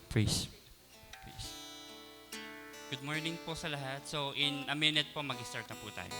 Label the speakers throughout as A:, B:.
A: Praise. Praise. Good morning po sa lahat. So, in a minute po, mag-start na po tayo.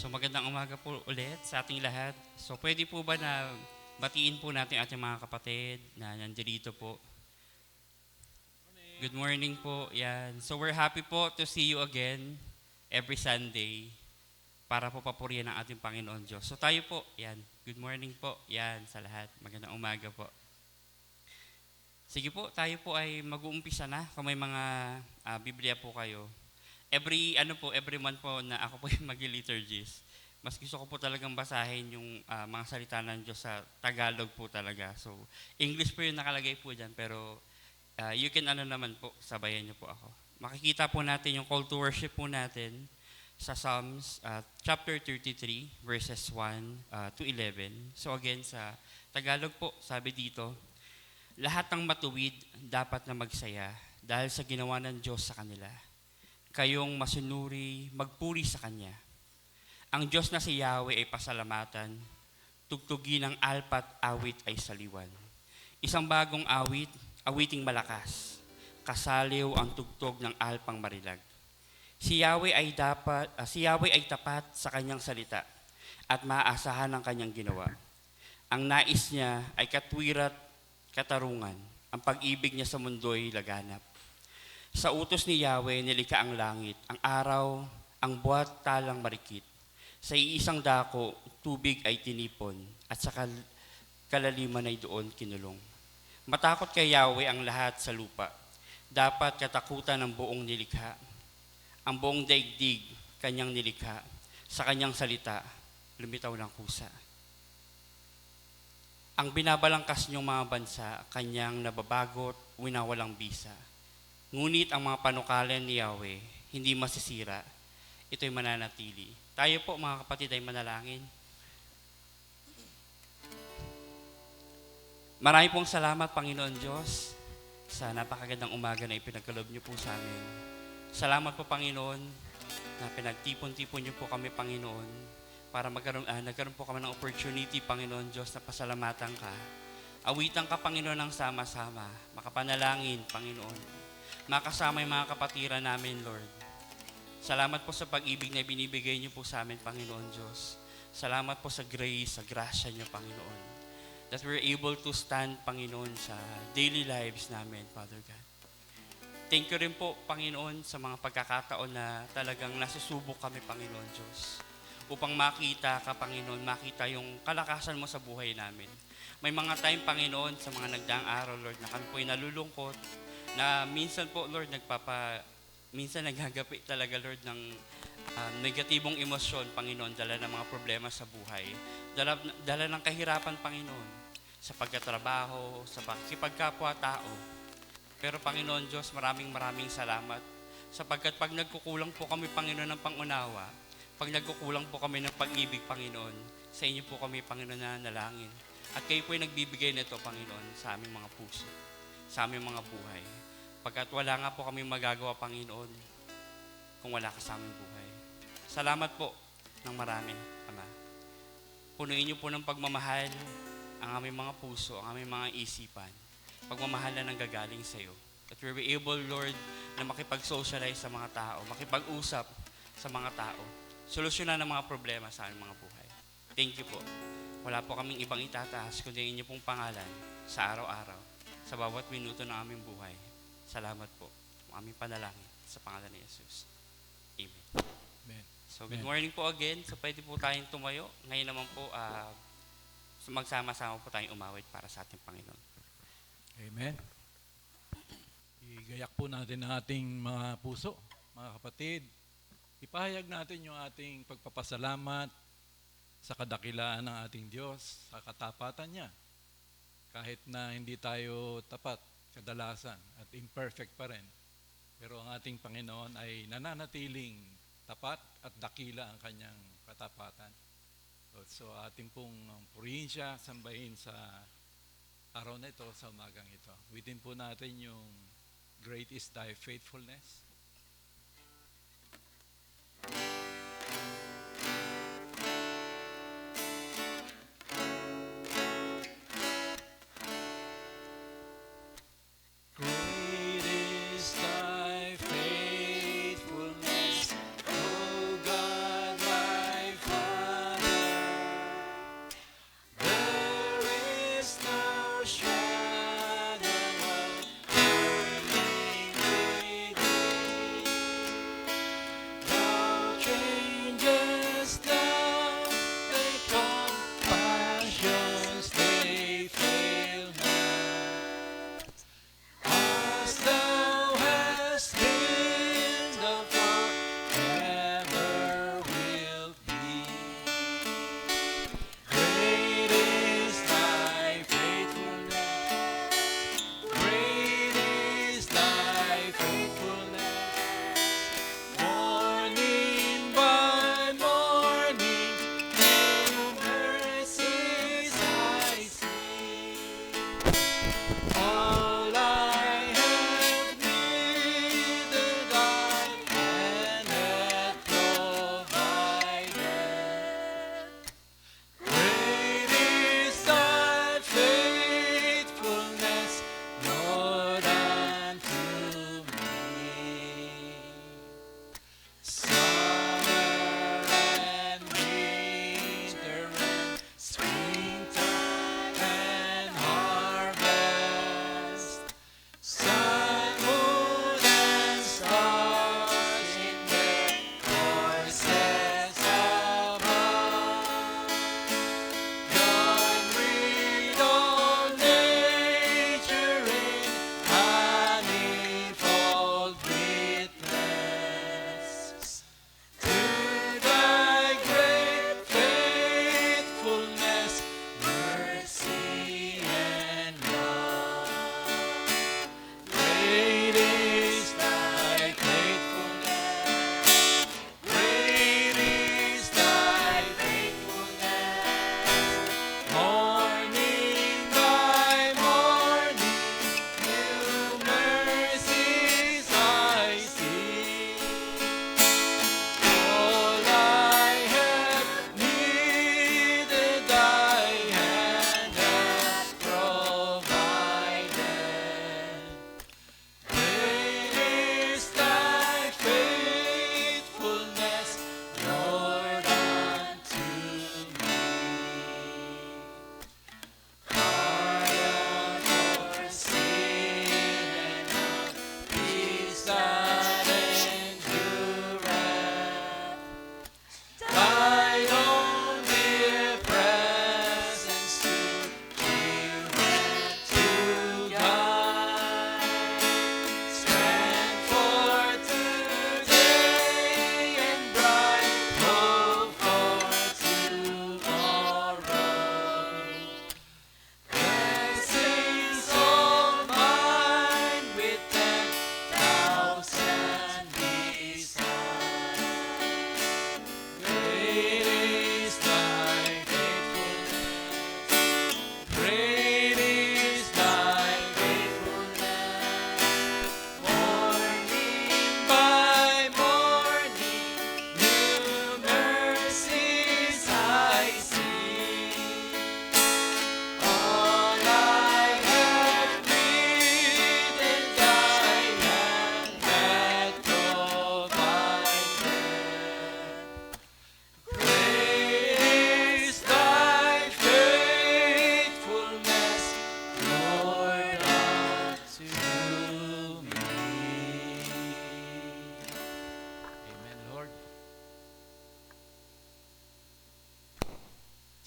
A: So, magandang umaga po ulit sa ating lahat. So, pwede po ba na batiin po natin ating mga kapatid na nandito po? Good morning po. Yan. So, we're happy po to see you again every Sunday para po papurihan ang ating Panginoon Diyos. So, tayo po. Yan. Good morning po. Yan sa lahat. Magandang umaga po. Sige po, tayo po ay mag-uumpisa na kung may mga Biblia po kayo. Every month po na ako po yung mag-liturgist, mas gusto ko po talagang basahin yung mga salita ng Diyos sa Tagalog po talaga. So, English po yung nakalagay po dyan, pero you can naman po, sabayan niyo po ako. Makikita po natin yung call to worship po natin sa Psalms chapter 33, verses 1 to 11. So again, sa Tagalog po, sabi dito, lahat ng matuwid dapat na magsaya dahil sa ginawa ng Diyos sa kanila. Kayong masunuri, magpuri sa Kanya. Ang Diyos na si Yahweh ay pasalamatan, tugtugin ng alpat awit ay saliwan. Isang bagong awit, awiting malakas, kasaliw ang tugtog ng alpang marilag. Si Yahweh ay tapat sa Kanyang salita at maaasahan ang Kanyang ginawa. Ang nais niya ay katwirat, katarungan, ang pag-ibig niya sa mundo'y laganap. Sa utos ni Yahweh, nilikha ang langit, ang araw, ang buwat talang marikit. Sa iisang dako, tubig ay tinipon, at sa kalaliman ay doon kinulong. Matakot kay Yahweh ang lahat sa lupa. Dapat katakutan ng buong nilikha. Ang buong daigdig, kanyang nilikha. Sa kanyang salita, lumitaw ng kusa. Ang binabalangkas niyong mga bansa, kanyang nababagot, winawalang bisa. Ngunit ang mga panukalan ni Yahweh, hindi masisira. Ito'y mananatili. Tayo po mga kapatid ay manalangin. Marami pong salamat Panginoon Diyos sa napakagandang umaga na ipinagkaloob niyo po sa amin. Salamat po Panginoon na pinagtipon-tipon niyo po kami Panginoon para nagkaroon po kami ng opportunity Panginoon Diyos na pasalamatan ka. Awitan ka Panginoon ng sama-sama. Makapanalangin Panginoon. Makasama yung mga kapatiran namin, Lord. Salamat po sa pag-ibig na binibigay niyo po sa amin, Panginoon Diyos. Salamat po sa grace, sa grasya niyo, Panginoon. That we're able to stand, Panginoon, sa daily lives namin, Father God. Thank you rin po, Panginoon, sa mga pagkakataon na talagang nasusubok kami, Panginoon Diyos. Upang makita ka, Panginoon, makita yung kalakasan mo sa buhay namin. May mga time, Panginoon, sa mga nagdaang araw, Lord, na kami po'y nalulungkot, na minsan po, Lord, minsan naghagapi talaga, Lord, ng negatibong emosyon, Panginoon, dala ng mga problema sa buhay. Dala ng kahirapan, Panginoon, sa pagkatrabaho, sa pakikipagkapwa-tao. Pero, Panginoon Diyos, maraming salamat. Sapagkat pag nagkukulang po kami, Panginoon, ng pangunawa, pag nagkukulang po kami ng pag-ibig, Panginoon, sa inyo po kami, Panginoon, na nalangin. At kayo po'y nagbibigay nito, Panginoon, sa aming mga puso, sa aming mga buhay. Pagkat wala nga po kami magagawa, Panginoon, kung wala ka sa aming buhay. Salamat po ng marami, Ama. Punuin niyo po ng pagmamahal ang aming mga puso, ang aming mga isipan. Pagmamahal na nanggagaling sa iyo. That we're able, Lord, na makipag-socialize sa mga tao, makipag-usap sa mga tao. Solusyonan ang mga problema sa aming mga buhay. Thank you po. Wala po kaming ibang itataas kundi inyo pong pangalan sa araw-araw. sa bawat minuto ng aming buhay. Salamat po. Ang aming panalangin sa pangalan ni Jesus. Amen.
B: Amen.
A: So, good
B: Amen.
A: morning po again. So, pwede po tayong tumayo. Ngayon naman po, magsama-sama po tayong umawit para sa ating Panginoon.
B: Amen. Igayak po natin ang ating mga puso, mga kapatid. Ipahayag natin yung ating pagpapasalamat sa kadakilaan ng ating Diyos, sa katapatan niya. Kahit na hindi tayo tapat kadalasan at imperfect pa rin. Pero ang ating Panginoon ay nananatiling tapat at dakila ang kanyang katapatan. So ating pong purihin siya, sambahin sa araw na ito, sa umagang ito. Witin po natin yung Great is Thy Faithfulness. Great is Thy faithfulness, O God, my Father. There is no shadow of turning with Thee. Thou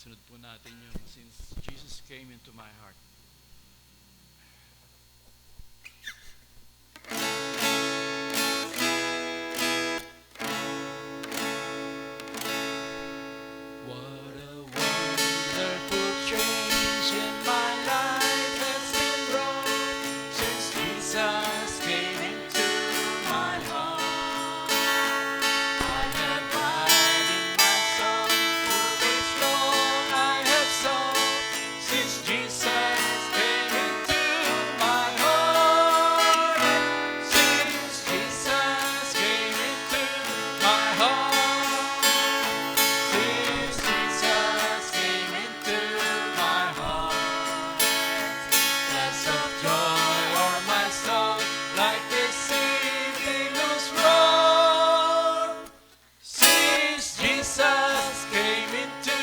B: Sunod po natin yung Since Jesus Came Into My Heart. What a wonderful change in my life has been wrought since Jesus came into my heart. I have died in my soul, through this long I have sought, since Jesus came into my heart. Since Jesus came into my heart. Since Jesus came into my heart, floods of joy o'er my soul, like the sea billows roar. Since Jesus came into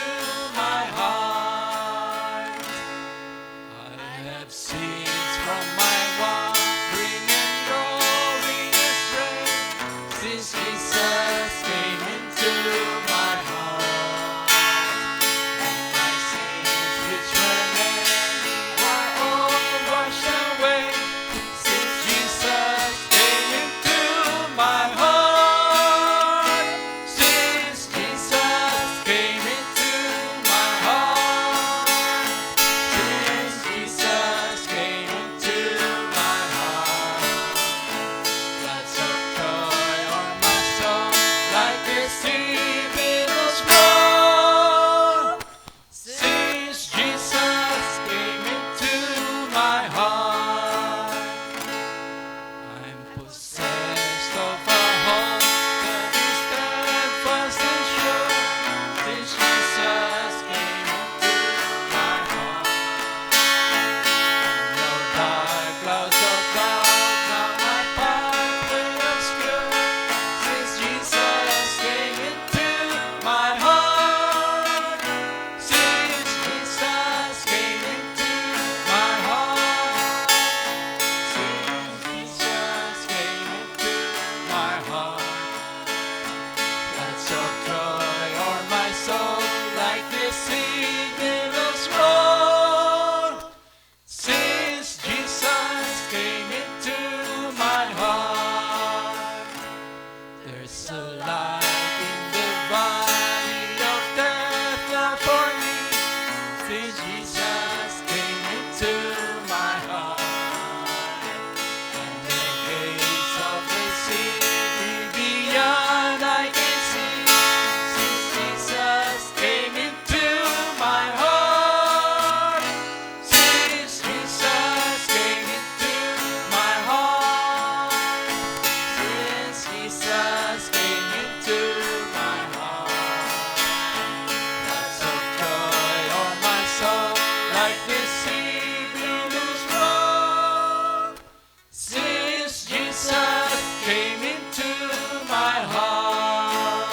B: my heart, I have ceased from my wandering and going astray. Since Jesus came into my heart, and my sins which were many are all washed away. Since Jesus came into my heart, since Jesus came into my heart, since Jesus came into my heart, floods of joy o'er my soul, like the sea billows roar. Since Jesus came into my heart, I'm possessed of a hope that is steadfast and sure. Since Jesus came into my heart, no dark clouds of doubt now my pathway obscure. Since Jesus came into my heart, since Jesus came into my heart, since Jesus came into my heart, floods of joy o'er my soul, like the sea billows roar. Since Jesus came into my heart, there's a light in the valley of death now for me. Since Jesus came into my heart, and the gates of the city beyond I can see. Since Jesus came into my heart, since Jesus came into my heart, since Jesus came into my heart, floods of joy o'er my soul, like the sea billows roar. Since Jesus came into my heart,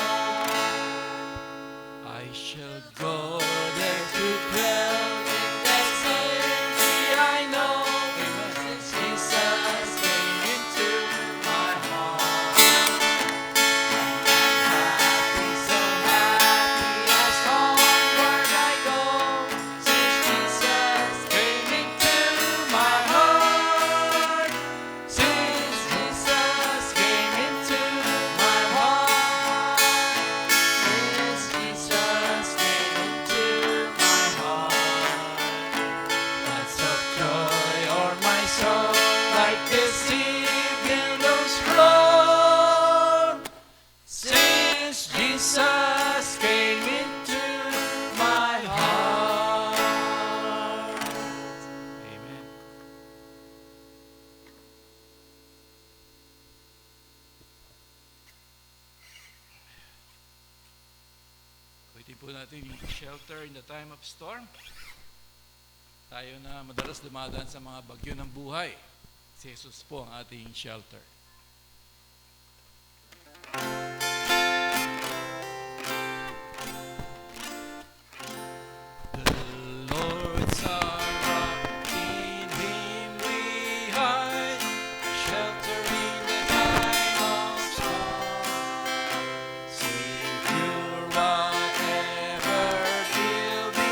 B: I shall go there to dwell in that city I know. Since Jesus came into my heart, I'm happy, so happy as onward I go. Since Jesus came into my heart, since Jesus came into my heart, since Jesus came into my heart, floods of joy o'er my soul, like the sea billows roar. Since Jesus came into my heart. Amen. Pwede po natin yung shelter in the time of storm. Tayo na madalas dumadaan sa mga bagyo ng buhay. Si Jesus po ang ating shelter. The Lord's our rock, in Him we hide, shelter in the time of storm. Secure whatever will be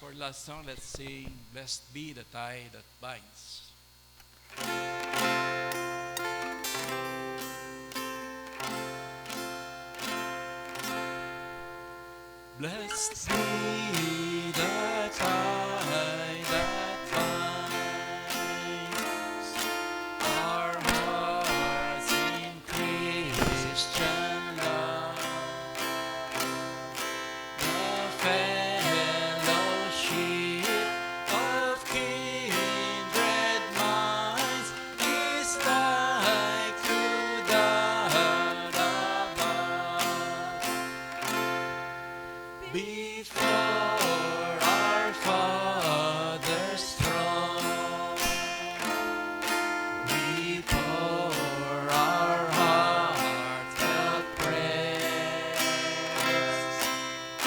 B: for last song, let's sing, Blessed Be the Tie That Binds. Blessed be the tie that binds our hearts in Christian love, the fellowship of kindred minds is like to that above. Before our Father's throne, we pour our heartfelt praise.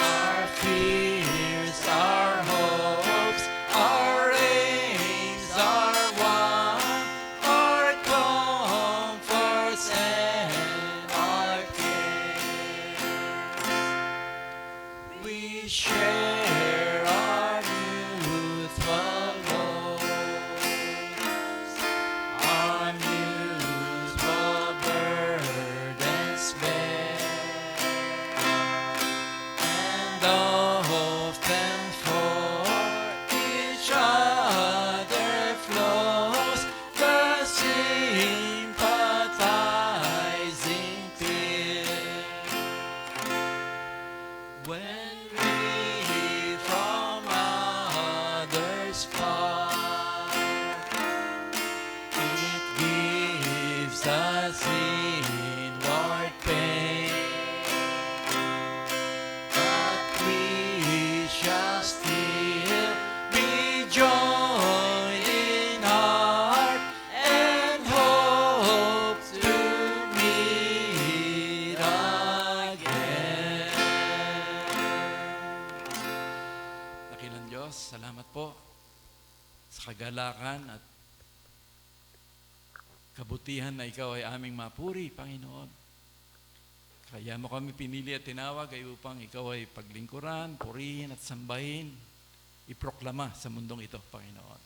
B: Our fears, our hopes, our aims are one, our comforts and our cares. We share our youthful woes, our mutual burdens bear, and often for each other flows the sympathizing tear. When we from others part, it gives us inward pain, but we shall still be joined in heart and hope to meet again. Dakilang Diyos, salamat po sa kagalakan at kabutihan na ikaw ay aming mapuri, Panginoon. Kaya mo kami pinili at tinawag ay upang ikaw ay paglingkuran, purihin at sambahin, iproklama sa mundong ito, Panginoon.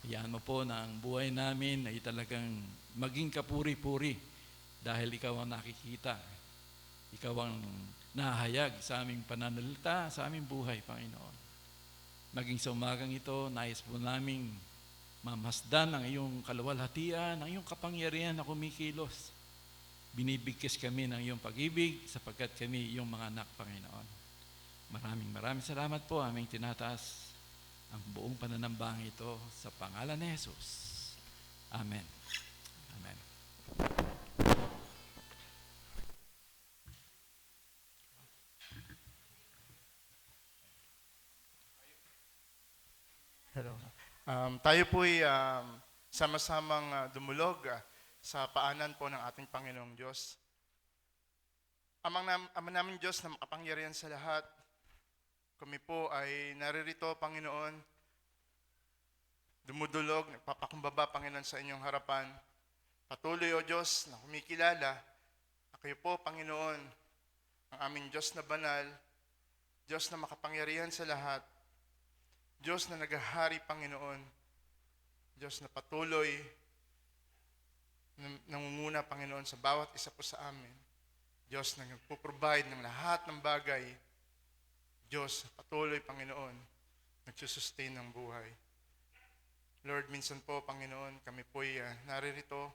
B: Hayaan mo po na ang buhay namin ay talagang maging kapuri-puri dahil ikaw ang nakikita. Ikaw ang nahayag sa aming pananalita, sa aming buhay, Panginoon. Maging sa umagang ito, nais po naming mamasdan ang iyong kaluwalhatian, ang iyong kapangyarihan na kumikilos. Binibigkas kami ng iyong pag-ibig sapagkat kami iyong mga anak, Panginoon. Maraming salamat po, aming tinataas ang buong pananambang ito sa pangalan ni Jesus. Amen. Amen.
C: Hello. Tayo po'y sama-samang dumulog sa paanan po ng ating Panginoong Diyos. Ama namin Diyos na makapangyarihan sa lahat, kami po ay naririto, Panginoon, dumudulog, nagpapakumbaba, Panginoon, sa inyong harapan. Patuloy, O Diyos, na kumikilala na kayo po, Panginoon, ang aming Diyos na banal, Diyos na makapangyarihan sa lahat, Diyos na naghahari, Panginoon, Diyos na patuloy nangunguna, Panginoon, sa bawat isa po sa amin. Diyos na nagpo-provide ng lahat ng bagay. Diyos, patuloy, Panginoon, nagsusustain ng buhay. Lord, minsan po, Panginoon, kami po'y naririto,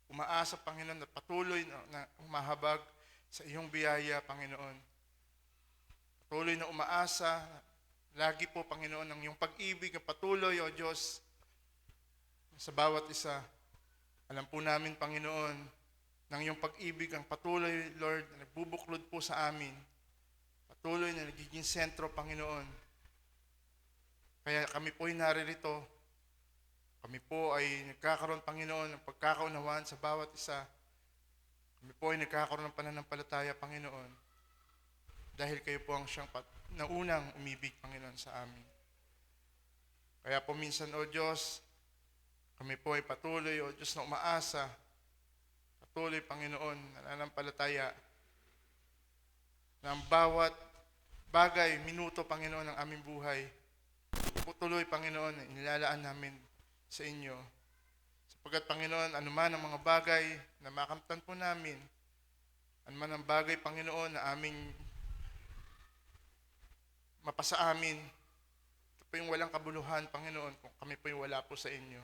C: umaasa, Panginoon, na patuloy na umahabag sa iyong biyaya, Panginoon. Patuloy na umaasa, lagi po, Panginoon, ang iyong pag-ibig na patuloy, O Diyos, sa bawat isa. Alam po namin, Panginoon, ng iyong pag-ibig ang patuloy, Lord, na nagbubuklod po sa amin. Patuloy na nagiging sentro, Panginoon. Kaya kami po ay naririto. Kami po ay nagkakaroon, Panginoon, ng pagkakaunawaan sa bawat isa. Kami po ay nagkakaroon ng pananampalataya, Panginoon. Dahil kayo po ang siyang na unang umibig, Panginoon, sa amin. Kaya po minsan, O Diyos, kami po ay patuloy, O Diyos, na umaasa. Patuloy, Panginoon, nananampalataya na ang bawat bagay, minuto, Panginoon, ng aming buhay, tuloy, Panginoon, na inilalaan namin sa inyo. Sapagkat, Panginoon, anuman ang mga bagay na makamtan po namin, anuman ang bagay, Panginoon, na aming mapasa amin, ito po yung walang kabuluhan, Panginoon, kung kami po yung wala po sa inyo.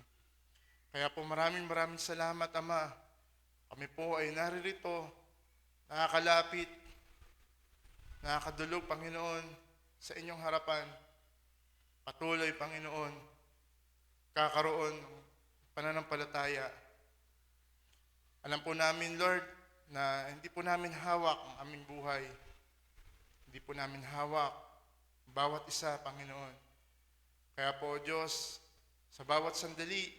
C: Kaya po maraming salamat, Ama. Kami po ay naririto, nakakalapit, nakakadulog, Panginoon, sa inyong harapan. Patuloy, Panginoon, kakaroon ng pananampalataya. Alam po namin, Lord, na hindi po namin hawak ang aming buhay. Hindi po namin hawak bawat isa, Panginoon. Kaya po, Diyos, sa bawat sandali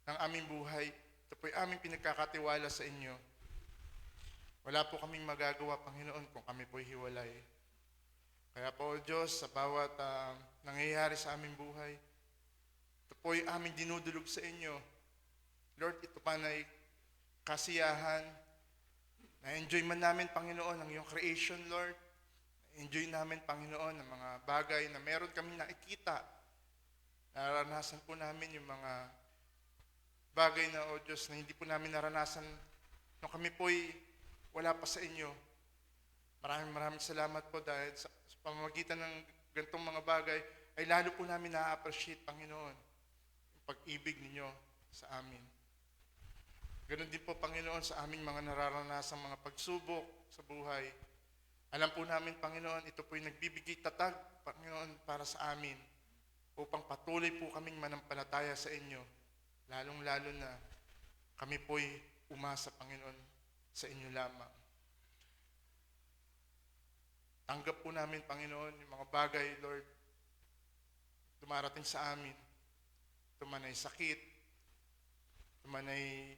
C: ng aming buhay, ito po yung aming pinagkakatiwala sa inyo. Wala po kaming magagawa, Panginoon, kung kami po'y hiwalay. Kaya po, Diyos, sa bawat nangyayari sa aming buhay, ito po yung aming dinudulog sa inyo. Lord, ito pa na'y kasiyahan. Na-enjoy man namin, Panginoon, ang iyong creation, Lord. Na-enjoy namin, Panginoon, ang mga bagay na meron kaming nakikita. Naranasan po namin yung mga bagay na, O Diyos, na hindi po namin naranasan nung kami po'y wala pa sa inyo. Maraming salamat po dahil sa pamamagitan ng ganitong mga bagay ay lalo po namin na-appreciate, Panginoon, yung pag-ibig ninyo sa amin. Ganon din po, Panginoon, sa aming mga nararanasang mga pagsubok sa buhay. Alam po namin, Panginoon, ito po yung nagbibigay tatag, Panginoon, para sa amin upang patuloy po kaming manampalataya sa inyo. Lalong-lalo na kami po'y umasa, Panginoon, sa inyo lamang. Tanggap po namin, Panginoon, yung mga bagay, Lord, dumarating sa amin. Ito man ay sakit, ito man ay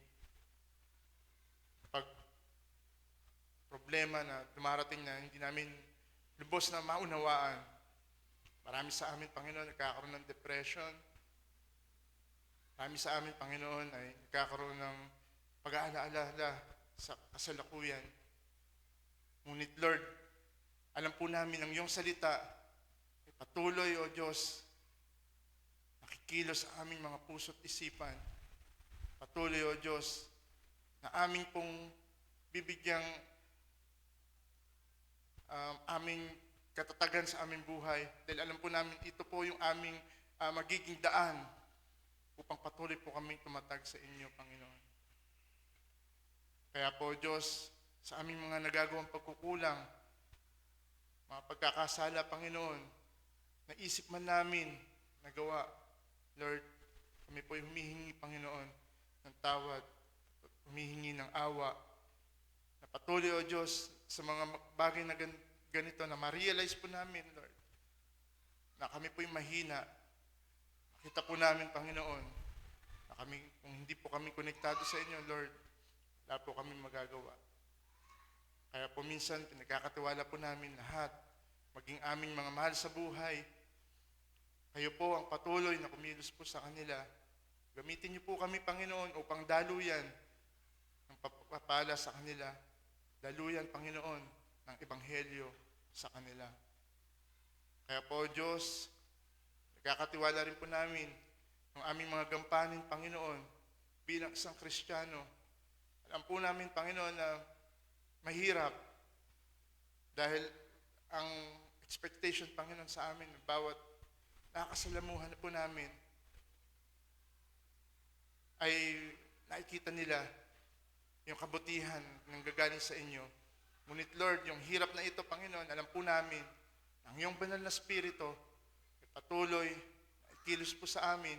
C: problema na dumarating na hindi namin lubos na maunawaan. Marami sa amin, Panginoon, nagkakaroon ng depression. Marami sa amin, Panginoon, ay nagkakaroon ng pag-aala-ala sa kasalukuyan. Ngunit, Lord, alam po namin ang iyong salita ay patuloy, O Diyos, nakikilos sa aming mga puso't isipan. Patuloy, O Diyos, na aming pong bibigyang aming katatagan sa aming buhay. Dahil alam po namin, ito po yung aming magiging daan upang patuloy po kami tumatag sa inyo, Panginoon. Kaya po, Diyos, sa aming mga nagagawang pagkukulang, mga pagkakasala, Panginoon, naisip man namin, nagawa, Lord, kami po'y humihingi, Panginoon, ng tawad, humihingi ng awa, na patuloy, O Diyos, sa mga bagay na ganito, na ma-realize po namin, Lord, na kami po'y mahina. Makita po namin, Panginoon, na kami, kung hindi po kami konektado sa inyo, Lord, wala po kami magagawa. Kaya po minsan, pinagkakatiwala po namin lahat, maging aming mga mahal sa buhay. Kayo po ang patuloy na kumilos po sa kanila. Gamitin niyo po kami, Panginoon, upang daluyan ng papapala sa kanila. Daluyan, Panginoon, ng Ebanghelyo sa kanila. Kaya po, Diyos, nagkakatiwala rin po namin ang aming mga gampanin, Panginoon, bilang isang Kristiyano. Alam po namin, Panginoon, na mahirap dahil ang expectation, Panginoon, sa amin, bawat nakakasalamuhan po namin ay nakikita nila yung kabutihan ng gagaling sa inyo. Ngunit, Lord, yung hirap na ito, Panginoon, alam po namin, ang iyong banal na spirito ay patuloy na ikilos po sa amin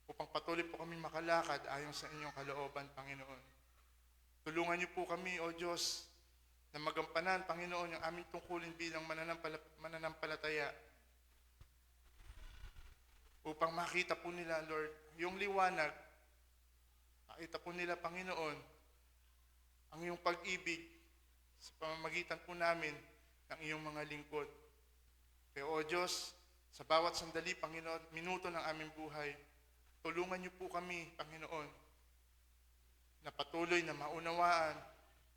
C: upang patuloy po kami makalakad ayon sa inyong kalooban, Panginoon. Tulungan niyo po kami, O Diyos, na magampanan, Panginoon, yung aming tungkulin bilang mananampalataya upang makita po nila, Lord, yung liwanag, makita po nila, Panginoon, ang iyong pag-ibig sa pamamagitan po namin ng iyong mga lingkod. Kaya, O Diyos, sa bawat sandali, Panginoon, minuto ng aming buhay, tulungan niyo po kami, Panginoon, na patuloy na maunawaan,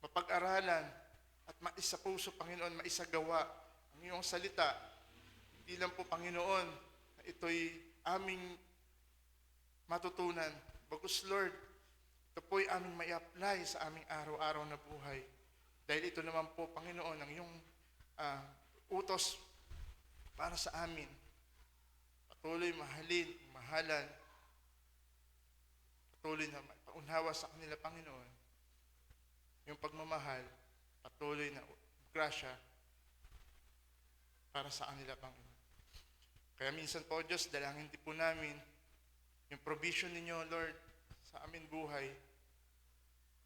C: mapag-aralan, at maisapuso, Panginoon, maisagawa ang iyong salita. Hindi lang po, Panginoon, na ito'y aming matutunan. Bagus, Lord, ito po'y aming may apply sa aming araw-araw na buhay. Dahil ito naman po, Panginoon, ang iyong utos para sa amin. Patuloy mahalan, patuloy na paunawa sa kanila, Panginoon. Yung pagmamahal, patuloy na grasya para sa kanila, Panginoon. Kaya minsan po, Diyos, dalangin din po namin yung provision ninyo, Lord, sa aming buhay.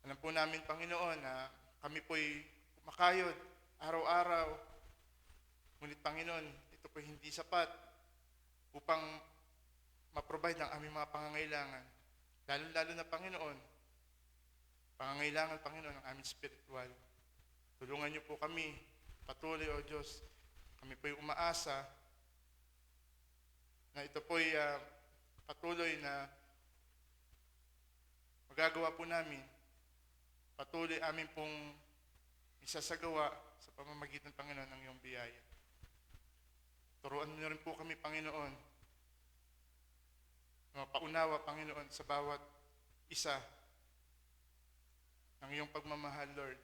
C: Alam po namin, Panginoon, na kami po'y kumakayod araw-araw. Ngunit, Panginoon, ito po'y hindi sapat upang ma-provide ang aming mga pangangailangan. Lalo-lalo na, Panginoon, pangangailangan, Panginoon, ng aming spiritual. Tulungan niyo po kami, patuloy, O Diyos. Kami po'y umaasa na ito po'y patuloy na magagawa po namin. Patuloy amin pong isasagawa sa pamamagitan, Panginoon, ng iyong biyaya. Turuan niyo rin po kami, Panginoon, na mapaunawa, Panginoon, sa bawat isa ng iyong pagmamahal, Lord.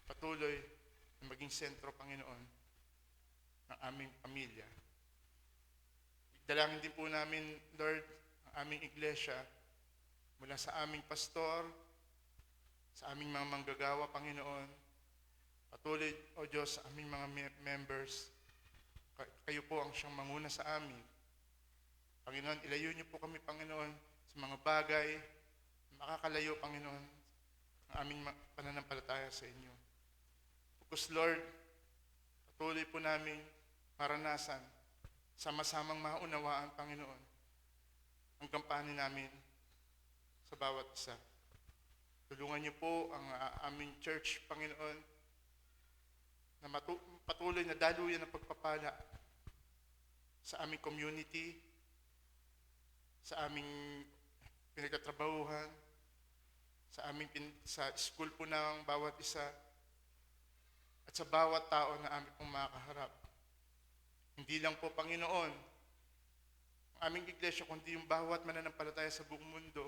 C: Patuloy na maging sentro, Panginoon, ng aming pamilya. Dalangin din po namin, Lord, ang aming iglesia mula sa aming pastor, sa aming mga manggagawa, Panginoon. Patuloy, O Diyos, sa aming mga members. Kayo po ang siyang manguna sa amin. Panginoon, ilayo niyo po kami, Panginoon, sa mga bagay na makakalayo, Panginoon, ang aming pananampalataya sa inyo. Focus, Lord, patuloy po namin maranasan, sama-samang maunawaan, Panginoon, ang kampanya namin sa bawat isa. Tulungan niyo po ang aming church, Panginoon, na patuloy na daluyan ng pagpapala sa aming community, sa aming pinagtatrabahuhan, sa school po ng bawat isa, at sa bawat tao na aming pong makakaharap. Hindi lang po, Panginoon, ang aming iglesia, kundi yung bawat mananampalataya sa buong mundo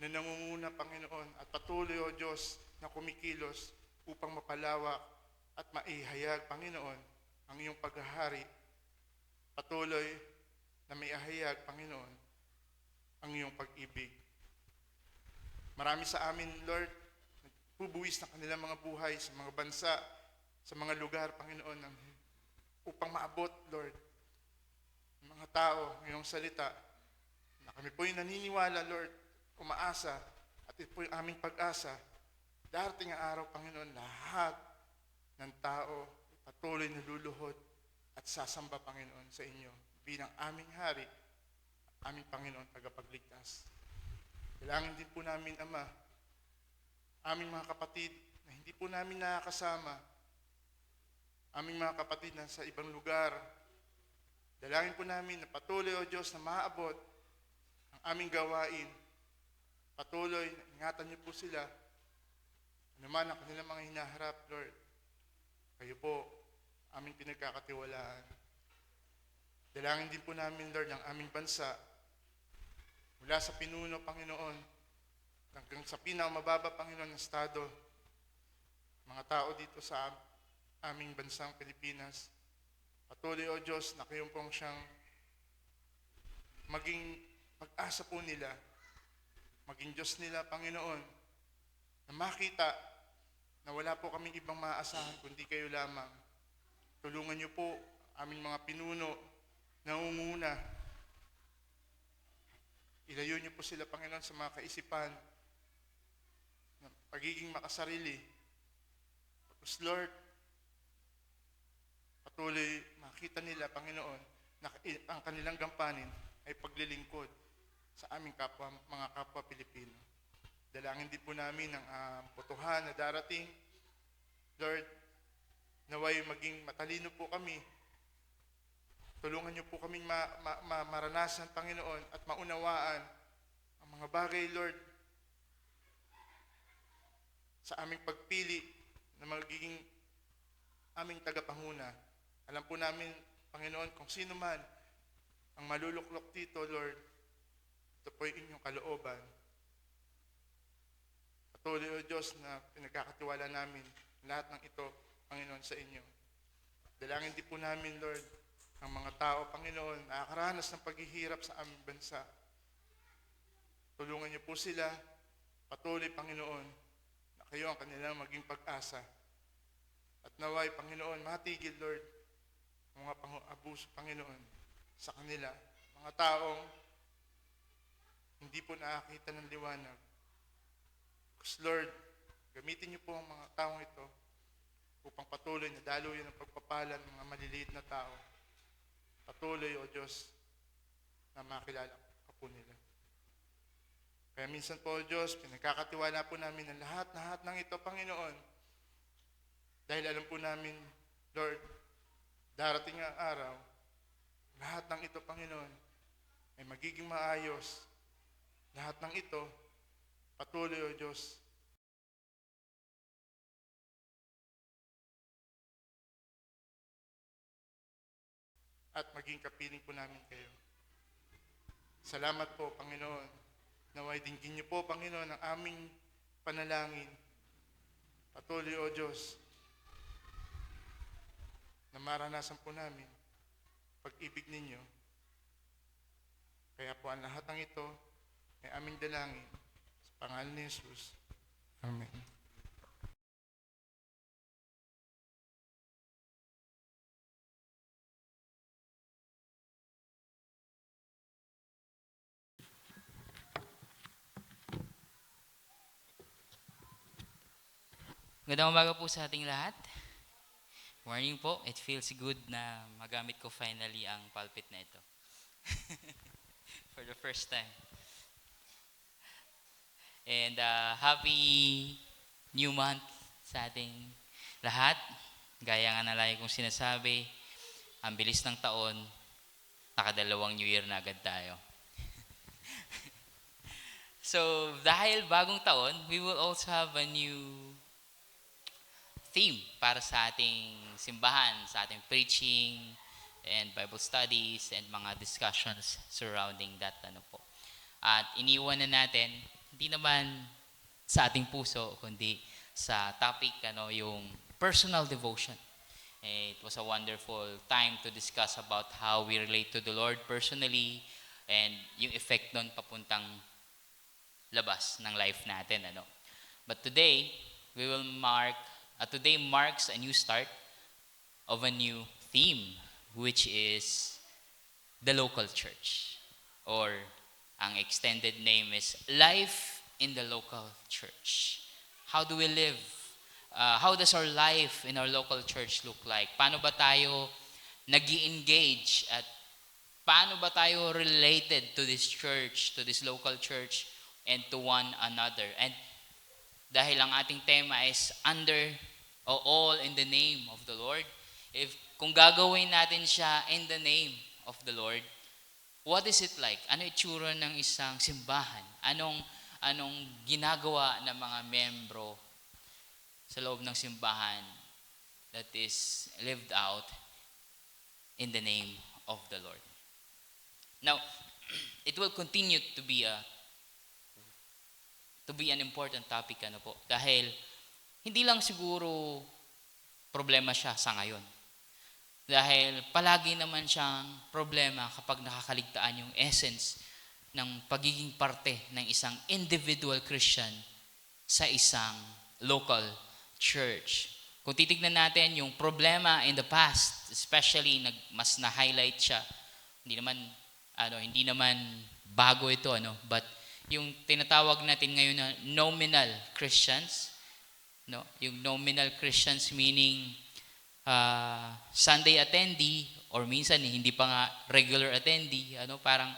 C: na nangunguna, Panginoon, at patuloy, O Diyos, na kumikilos upang mapalawak at maihayag, Panginoon, ang iyong paghahari. Patuloy na maihayag, Panginoon, ang iyong pag-ibig. Marami sa amin, Lord, nagbubuwis ng kanilang mga buhay sa mga bansa, sa mga lugar, Panginoon, upang maabot, Lord, ng mga tao, ng iyong salita, na kami po'y naniniwala, Lord, umaasa, at ito po'y aming pag-asa. Darating ang araw, Panginoon, lahat ng tao patuloy na luluhod at sasamba, Panginoon, sa inyo bilang aming hari, aming Panginoon, tagapagligtas. Kailangan din po namin, Ama, aming mga kapatid na hindi po namin nakakasama, aming mga kapatid na sa ibang lugar, dalangin po namin na patuloy, O Diyos, na maabot ang aming gawain. Patuloy, ingatan niyo po sila. Ano man ang kanilang mga hinaharap, Lord. Kayo po, aming pinagkakatiwalaan. Dalangin din po namin, Lord, ang aming bansa. Mula sa pinuno, Panginoon, hanggang sa pinakamababa, Panginoon, ng Estado. Mga tao dito sa aming bansang Pilipinas. Patuloy, O Diyos, na kayo pong siyang maging pag-asa po nila, maging Diyos nila, Panginoon, na makita na wala po kaming ibang maaasahan kundi kayo lamang. Tulungan niyo po aming mga pinuno na unguna. Ilayo niyo po sila, Panginoon, sa mga kaisipan ng pagiging makasarili. Tapos, Lord, patuloy makita nila, Panginoon, na ang kanilang gampanin ay paglilingkod sa aming kapwa, mga kapwa Pilipino. Dalangin din po namin ang botohan na darating. Lord, naway maging matalino po kami. Tulungan niyo po kaming maranasan, Panginoon, at maunawaan ang mga bagay, Lord, sa aming pagpili na magiging aming tagapanguna. Alam po namin, Panginoon, kung sino man ang maluluklok dito, Lord, ito po yung inyong kalooban. Patuloy, O Diyos, na pinagkakatiwala namin lahat ng ito, Panginoon, sa inyo. Dalangin din po namin, Lord, ang mga tao, Panginoon, nakakaranas ng paghihirap sa aming bansa. Tulungan niyo po sila, patuloy, Panginoon, na kayo ang kanilang maging pag-asa. At naway, Panginoon, matigil, Lord, ang mga abuso, Panginoon, sa kanila. Mga taong hindi po nakakita ng liwanag. Because, Lord, gamitin niyo po ang mga taong ito upang patuloy na daluyan ang pagpapalan ng mga maliliit na tao. Patuloy, O Diyos, na makilala ka po nila. Kaya minsan po, O Diyos, pinagkakatiwala po namin ang lahat ng ito, Panginoon. Dahil alam po namin, Lord, darating ang araw, lahat ng ito, Panginoon, ay magiging maayos. Lahat ng ito, patuloy, O Diyos, at maging kapiling po namin kayo. Salamat po, Panginoon. Naway dinggin niyo po, Panginoon, ang aming panalangin. Patuloy, O Diyos, na maranasan po namin pag-ibig ninyo. Kaya po ang lahat ng ito ay aming dalangin sa pangalan ni Jesus. Amen.
D: Magandang umaga po sa ating lahat. Morning po. It feels good na magamit ko finally ang pulpit na ito. For the first time. And happy new month sa ating lahat. Gaya nga na lagi kong sinasabi, ang bilis ng taon, nakadalawang New Year na agad tayo. So, dahil bagong taon, we will also have a new theme para sa ating simbahan, sa ating preaching and Bible studies and mga discussions surrounding that po. At iniwan na natin, hindi naman sa ating puso, kundi sa topic, yung personal devotion. It was a wonderful time to discuss about how we relate to the Lord personally and yung effect nun papuntang labas ng life natin. But today, today marks a new start of a new theme, which is the local church. Or, ang extended name is Life in the Local Church. How do we live? How does our life in our local church look like? Paano ba tayo nag-i-engage at paano ba tayo related to this church, to this local church, and to one another? And dahil ang ating tema is under o all in the name of the Lord. Kung gagawin natin siya in the name of the Lord, what is it like? Ano itsura ng isang simbahan? Anong ginagawa ng mga membro sa loob ng simbahan that is lived out in the name of the Lord? Now, it will continue to be an important topic dahil hindi lang siguro problema siya sa ngayon. Dahil palagi naman siyang problema kapag nakakaligtaan yung essence ng pagiging parte ng isang individual Christian sa isang local church. Kung titignan natin yung problema in the past, especially mas na-highlight siya, hindi naman bago ito, but yung tinatawag natin ngayon na nominal Christians, yung nominal Christians meaning Sunday attendee or minsan hindi pa nga regular attendee, parang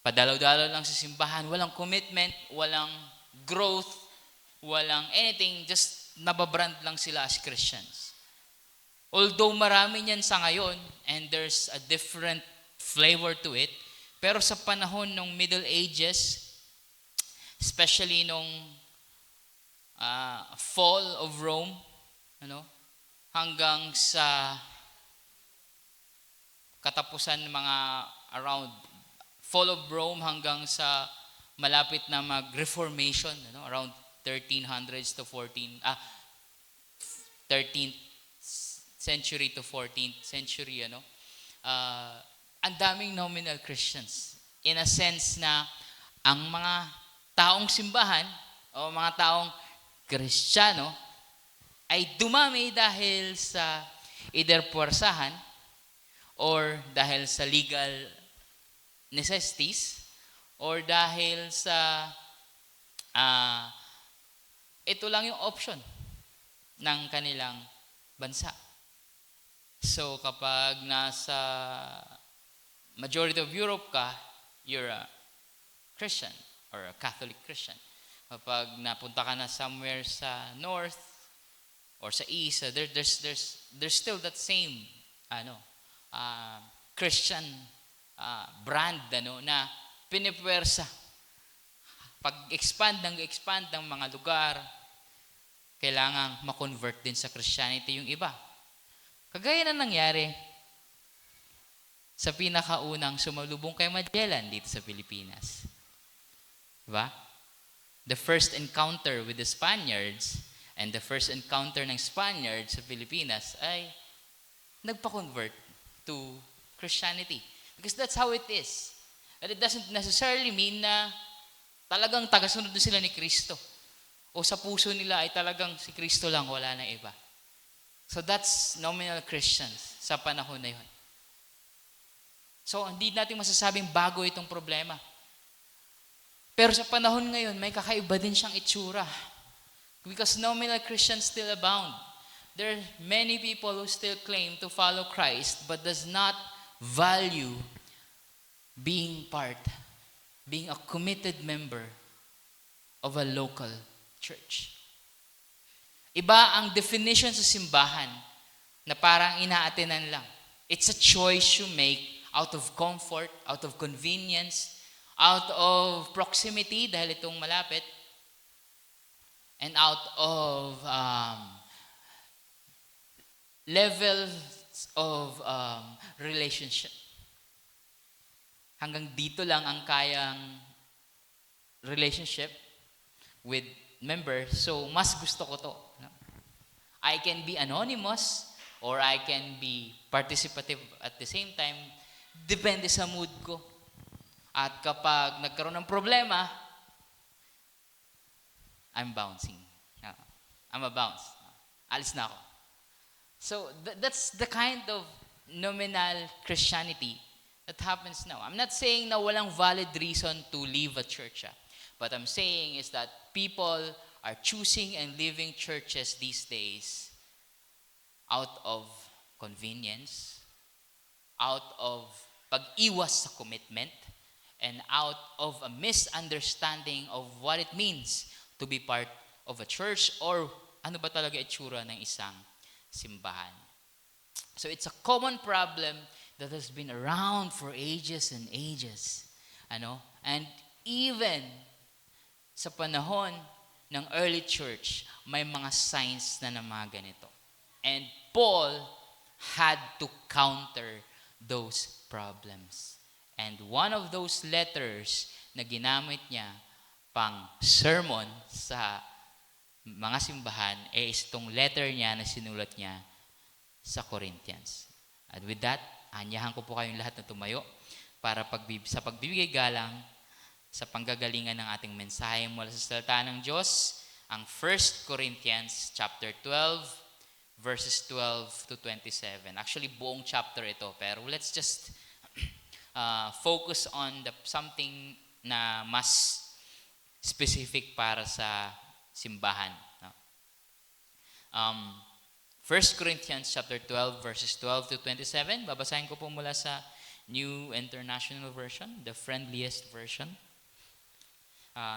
D: padalaw-dalaw lang sa simbahan, walang commitment, walang growth, walang anything, just nababrand lang sila as Christians. Although marami niyan sa ngayon and there's a different flavor to it, pero sa panahon ng Middle Ages, especially nung fall of Rome, hanggang sa katapusan ng mga around fall of Rome hanggang sa malapit na mag-reformation, around 1300s to 13th century to 14th century, ang daming nominal Christians. In a sense na ang mga taong simbahan o mga taong Kristiyano ay dumami dahil sa either puwersahan or dahil sa legal necessities or dahil sa ito lang yung option ng kanilang bansa. So kapag nasa majority of Europe ka, you're a Christian or a Catholic Christian. Kapag napunta ka na somewhere sa north or sa east, there's still that same Christian brand na pinipwersa. Pag-expand ng mga lugar, kailangang ma-convert din sa Christianity yung iba. Kagaya na nangyari sa pinakaunang sumalubong kay Magellan dito sa Pilipinas. Diba? The first encounter with the Spaniards and the first encounter ng Spaniards sa Pilipinas ay nagpa-convert to Christianity. Because that's how it is. And it doesn't necessarily mean na talagang tagasunod na sila ni Kristo. O sa puso nila ay talagang si Kristo lang, wala na iba. So that's nominal Christians sa panahon na yun. So hindi natin masasabing bago itong problema. Pero sa panahon ngayon, may kakaiba din siyang itsura. Because nominal Christians still abound. There are many people who still claim to follow Christ but does not value being a committed member of a local church. Iba ang definition sa simbahan na parang inaatinan lang. It's a choice you make out of comfort, out of convenience, out of proximity dahil itong malapit, and out of levels of relationship. Hanggang dito lang ang kayang relationship with members, so mas gusto ko to. I can be anonymous or I can be participative at the same time. Depende sa mood ko. At kapag nagkaroon ng problema, I'm bouncing. I'm a bounce. Alis na ako. So that's the kind of nominal Christianity that happens now. I'm not saying na walang valid reason to leave a church. But I'm saying is that people are choosing and leaving churches these days out of convenience, out of pag-iwas sa commitment, and out of a misunderstanding of what it means to be part of a church or ano ba talaga itsura ng isang simbahan. So it's a common problem that has been around for ages and ages. And even sa panahon ng early church, may mga signs na mga ganito. And Paul had to counter those problems. And one of those letters na ginamit niya pang sermon sa mga simbahan is itong letter niya na sinulat niya sa Corinthians. And with that, anyahan ko po kayong lahat na tumayo para sa pagbibigay galang sa panggagalingan ng ating mensahe mula sa salita ng Diyos, ang 1 Corinthians chapter 12, verses 12 to 27. Actually, buong chapter ito, pero let's just focus on something na mas specific para sa simbahan. 1 Corinthians chapter 12, verses 12 to 27. Babasahin ko po mula sa New International Version, the friendliest version.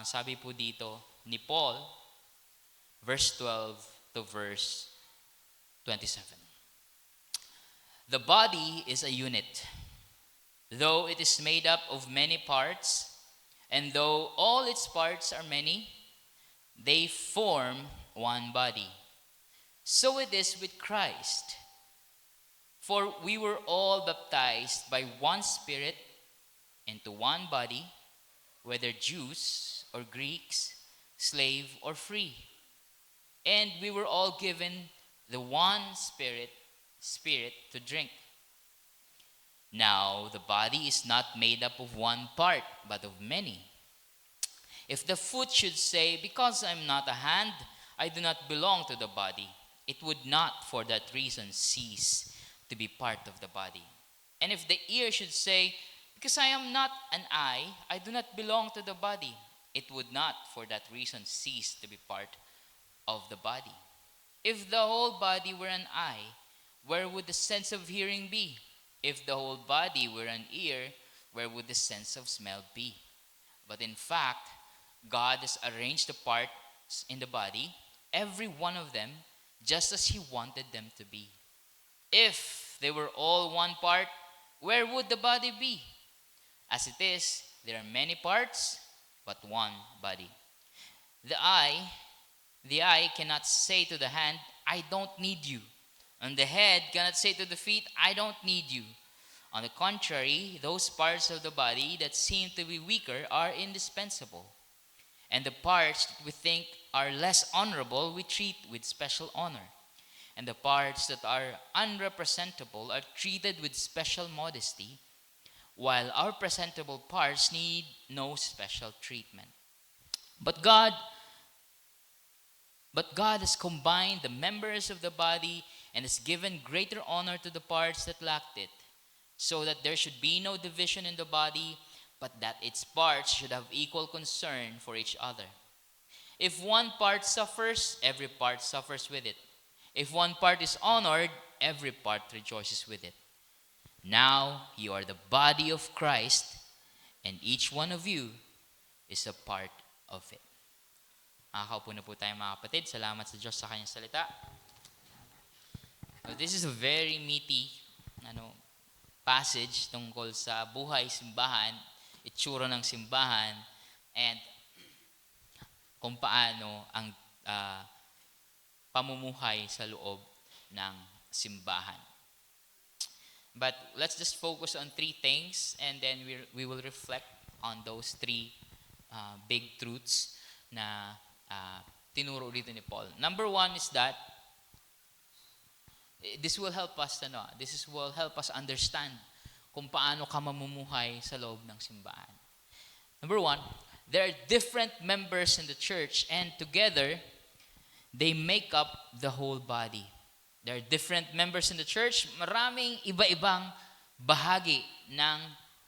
D: Sabi po dito ni Paul, verse 12 to verse 27. The body is a unit, though it is made up of many parts, and though all its parts are many, they form one body. So it is with Christ. For we were all baptized by one Spirit into one body, whether Jews or Greeks, slave or free. And we were all given the one Spirit to drink. Now, the body is not made up of one part, but of many. If the foot should say, because I am not a hand, I do not belong to the body, it would not for that reason cease to be part of the body. And if the ear should say, because I am not an eye, I do not belong to the body, it would not for that reason cease to be part of the body. If the whole body were an eye, where would the sense of hearing be? If the whole body were an ear, where would the sense of smell be? But in fact, God has arranged the parts in the body, every one of them, just as He wanted them to be. If they were all one part, where would the body be? As it is, there are many parts, but one body. The eye cannot say to the hand, I don't need you. And the head cannot say to the feet, I don't need you. On the contrary, those parts of the body that seem to be weaker are indispensable. And the parts that we think are less honorable, we treat with special honor. And the parts that are unrepresentable are treated with special modesty, while our presentable parts need no special treatment. But God has combined the members of the body and has given greater honor to the parts that lacked it, so that there should be no division in the body, but that its parts should have equal concern for each other. If one part suffers, every part suffers with it. If one part is honored, every part rejoices with it. Now you are the body of Christ, and each one of you is a part of it. Makakaupo na po tayo mga kapatid. Salamat sa Diyos sa Kanyang salita. This is a very meaty passage tungkol sa buhay, simbahan, itsura ng simbahan, and kung paano ang pamumuhay sa loob ng simbahan. But let's just focus on three things, and then we will reflect on those three big truths na tinuro dito ni Paul. Number one is that this will help us understand kung paano ka mamumuhay sa loob ng simbahan. Number one, there are different members in the church, and together they make up the whole body. There are different members in the church, maraming iba-ibang bahagi ng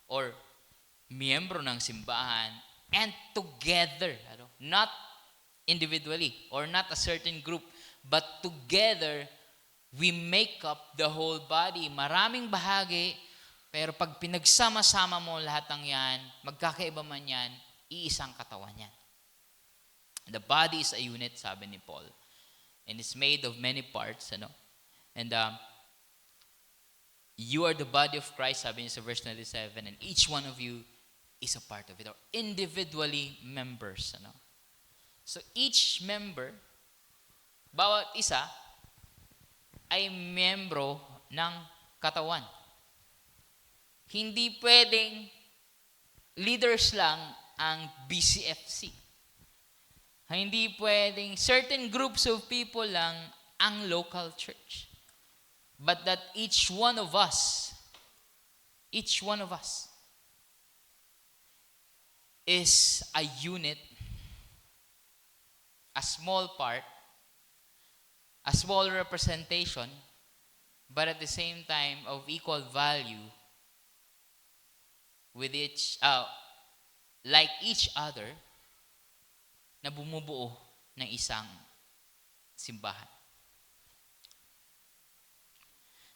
D: or miyembro ng simbahan, and together, not individually or not a certain group, but together we make up the whole body. Maraming bahagi, pero pag pinagsama-sama mo lahat ng yan, magkakaiba man yan, iisang katawan yan. The body is a unit, sabi ni Paul. And it's made of many parts, And you are the body of Christ, sabi niya sa verse 27, and each one of you is a part of it, or individually members. So each member, bawat isa, ay miyembro ng katawan. Hindi pwedeng leaders lang ang BCFC. Hindi pwedeng certain groups of people lang ang local church. But that each one of us is a unit, a small part, a small representation, but at the same time of equal value with like each other, na bumubuo ng isang simbahan.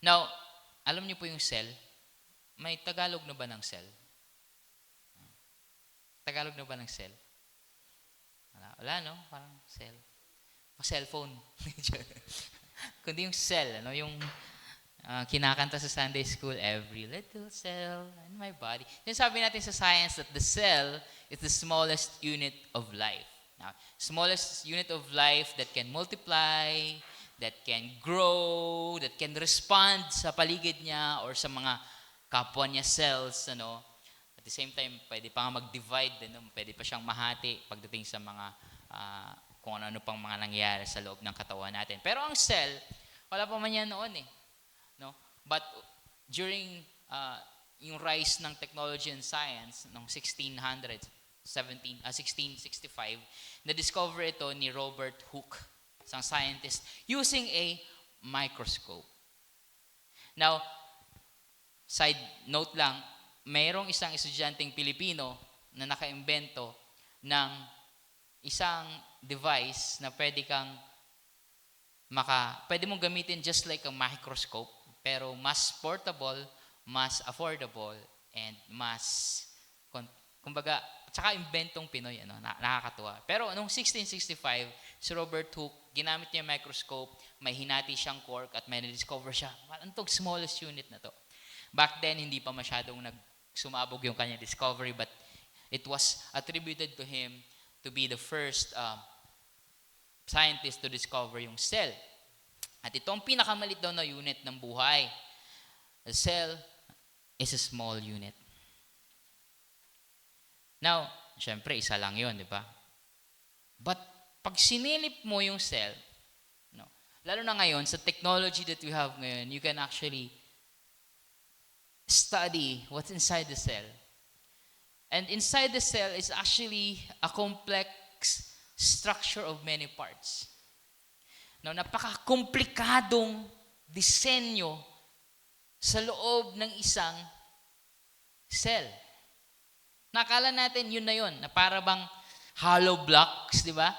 D: Now, alam niyo po yung cell? May Tagalog na ba ng cell? Tagalog na ba ng cell? Wala, no? Parang cell. Cellphone. Kundi yung cell, yung kinakanta sa Sunday school, every little cell in my body. Yung sabi natin sa science that the cell is the smallest unit of life. Now, smallest unit of life that can multiply, that can grow, that can respond sa paligid niya or sa mga kapwa niya cells, ano. At the same time, pwede pa nga mag-divide, ano, pwede pa siyang mahati pagdating sa mga kung ano pang mga nangyayari sa loob ng katawan natin. Pero ang cell, wala pa man yan noon eh. No? But during yung rise ng technology and science noong 1665, na-discover ito ni Robert Hooke, isang scientist, using a microscope. Now, side note lang, mayroong isang estudyanteng Pilipino na nakaimbento ng isang device na pwede mong gamitin just like a microscope, pero mas portable, mas affordable, and mas, kumbaga, tsaka inventong Pinoy, ano, nakakatuwa. Pero noong 1665, si Robert Hooke, ginamit niya yung microscope, may hinati siyang cork at may na-discover siya, antong smallest unit na to. Back then, hindi pa masyadong sumabog yung kanyang discovery, but it was attributed to him to be the first scientist to discover yung cell. At ito ang pinakamalit daw na unit ng buhay. The cell is a small unit. Now, syempre, isa lang yun, di ba? But pag sinilip mo yung cell, no, lalo na ngayon, sa technology that we have ngayon, you can actually study what's inside the cell. And inside the cell is actually a complex structure of many parts. Now, napaka-komplikadong disenyo sa loob ng isang cell. Nakala natin yun na yun, na para bang hollow blocks, di ba?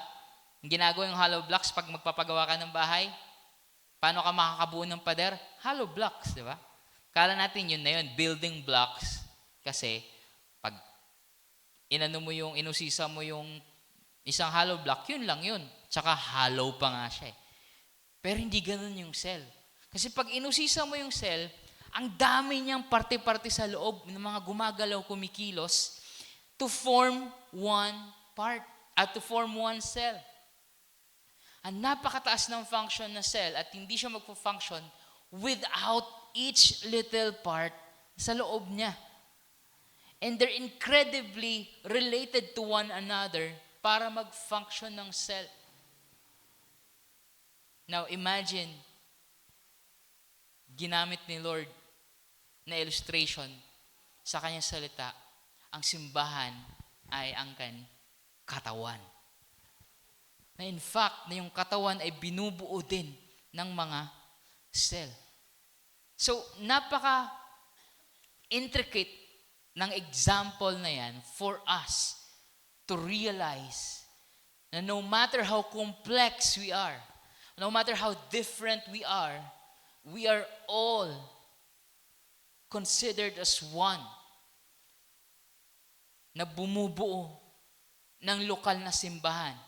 D: Ang ginagawa yung hollow blocks pag magpapagawa ka ng bahay, paano ka makakabuo ng pader? Hollow blocks, di ba? Kala natin yun na yun, building blocks, kasi pag inusisa mo yung isang hollow block, yun lang yun. Tsaka hollow pa nga siya eh. Pero hindi ganun yung cell. Kasi pag inusisa mo yung cell, ang dami niyang parte-parte sa loob ng mga gumagalaw, kumikilos, to form one part, at to form one cell. Ang napakataas ng function ng cell at hindi siya magpo-function without each little part sa loob niya. And they're incredibly related to one another para mag-function ng cell. Now, imagine, ginamit ni Lord na illustration sa kanyang salita, ang simbahan ay ang katawan. Na in fact, na yung katawan ay binubuo din ng mga cell. So, napaka-intricate ng example na yan for us to realize na no matter how complex we are, no matter how different we are all considered as one na bumubuo ng lokal na simbahan.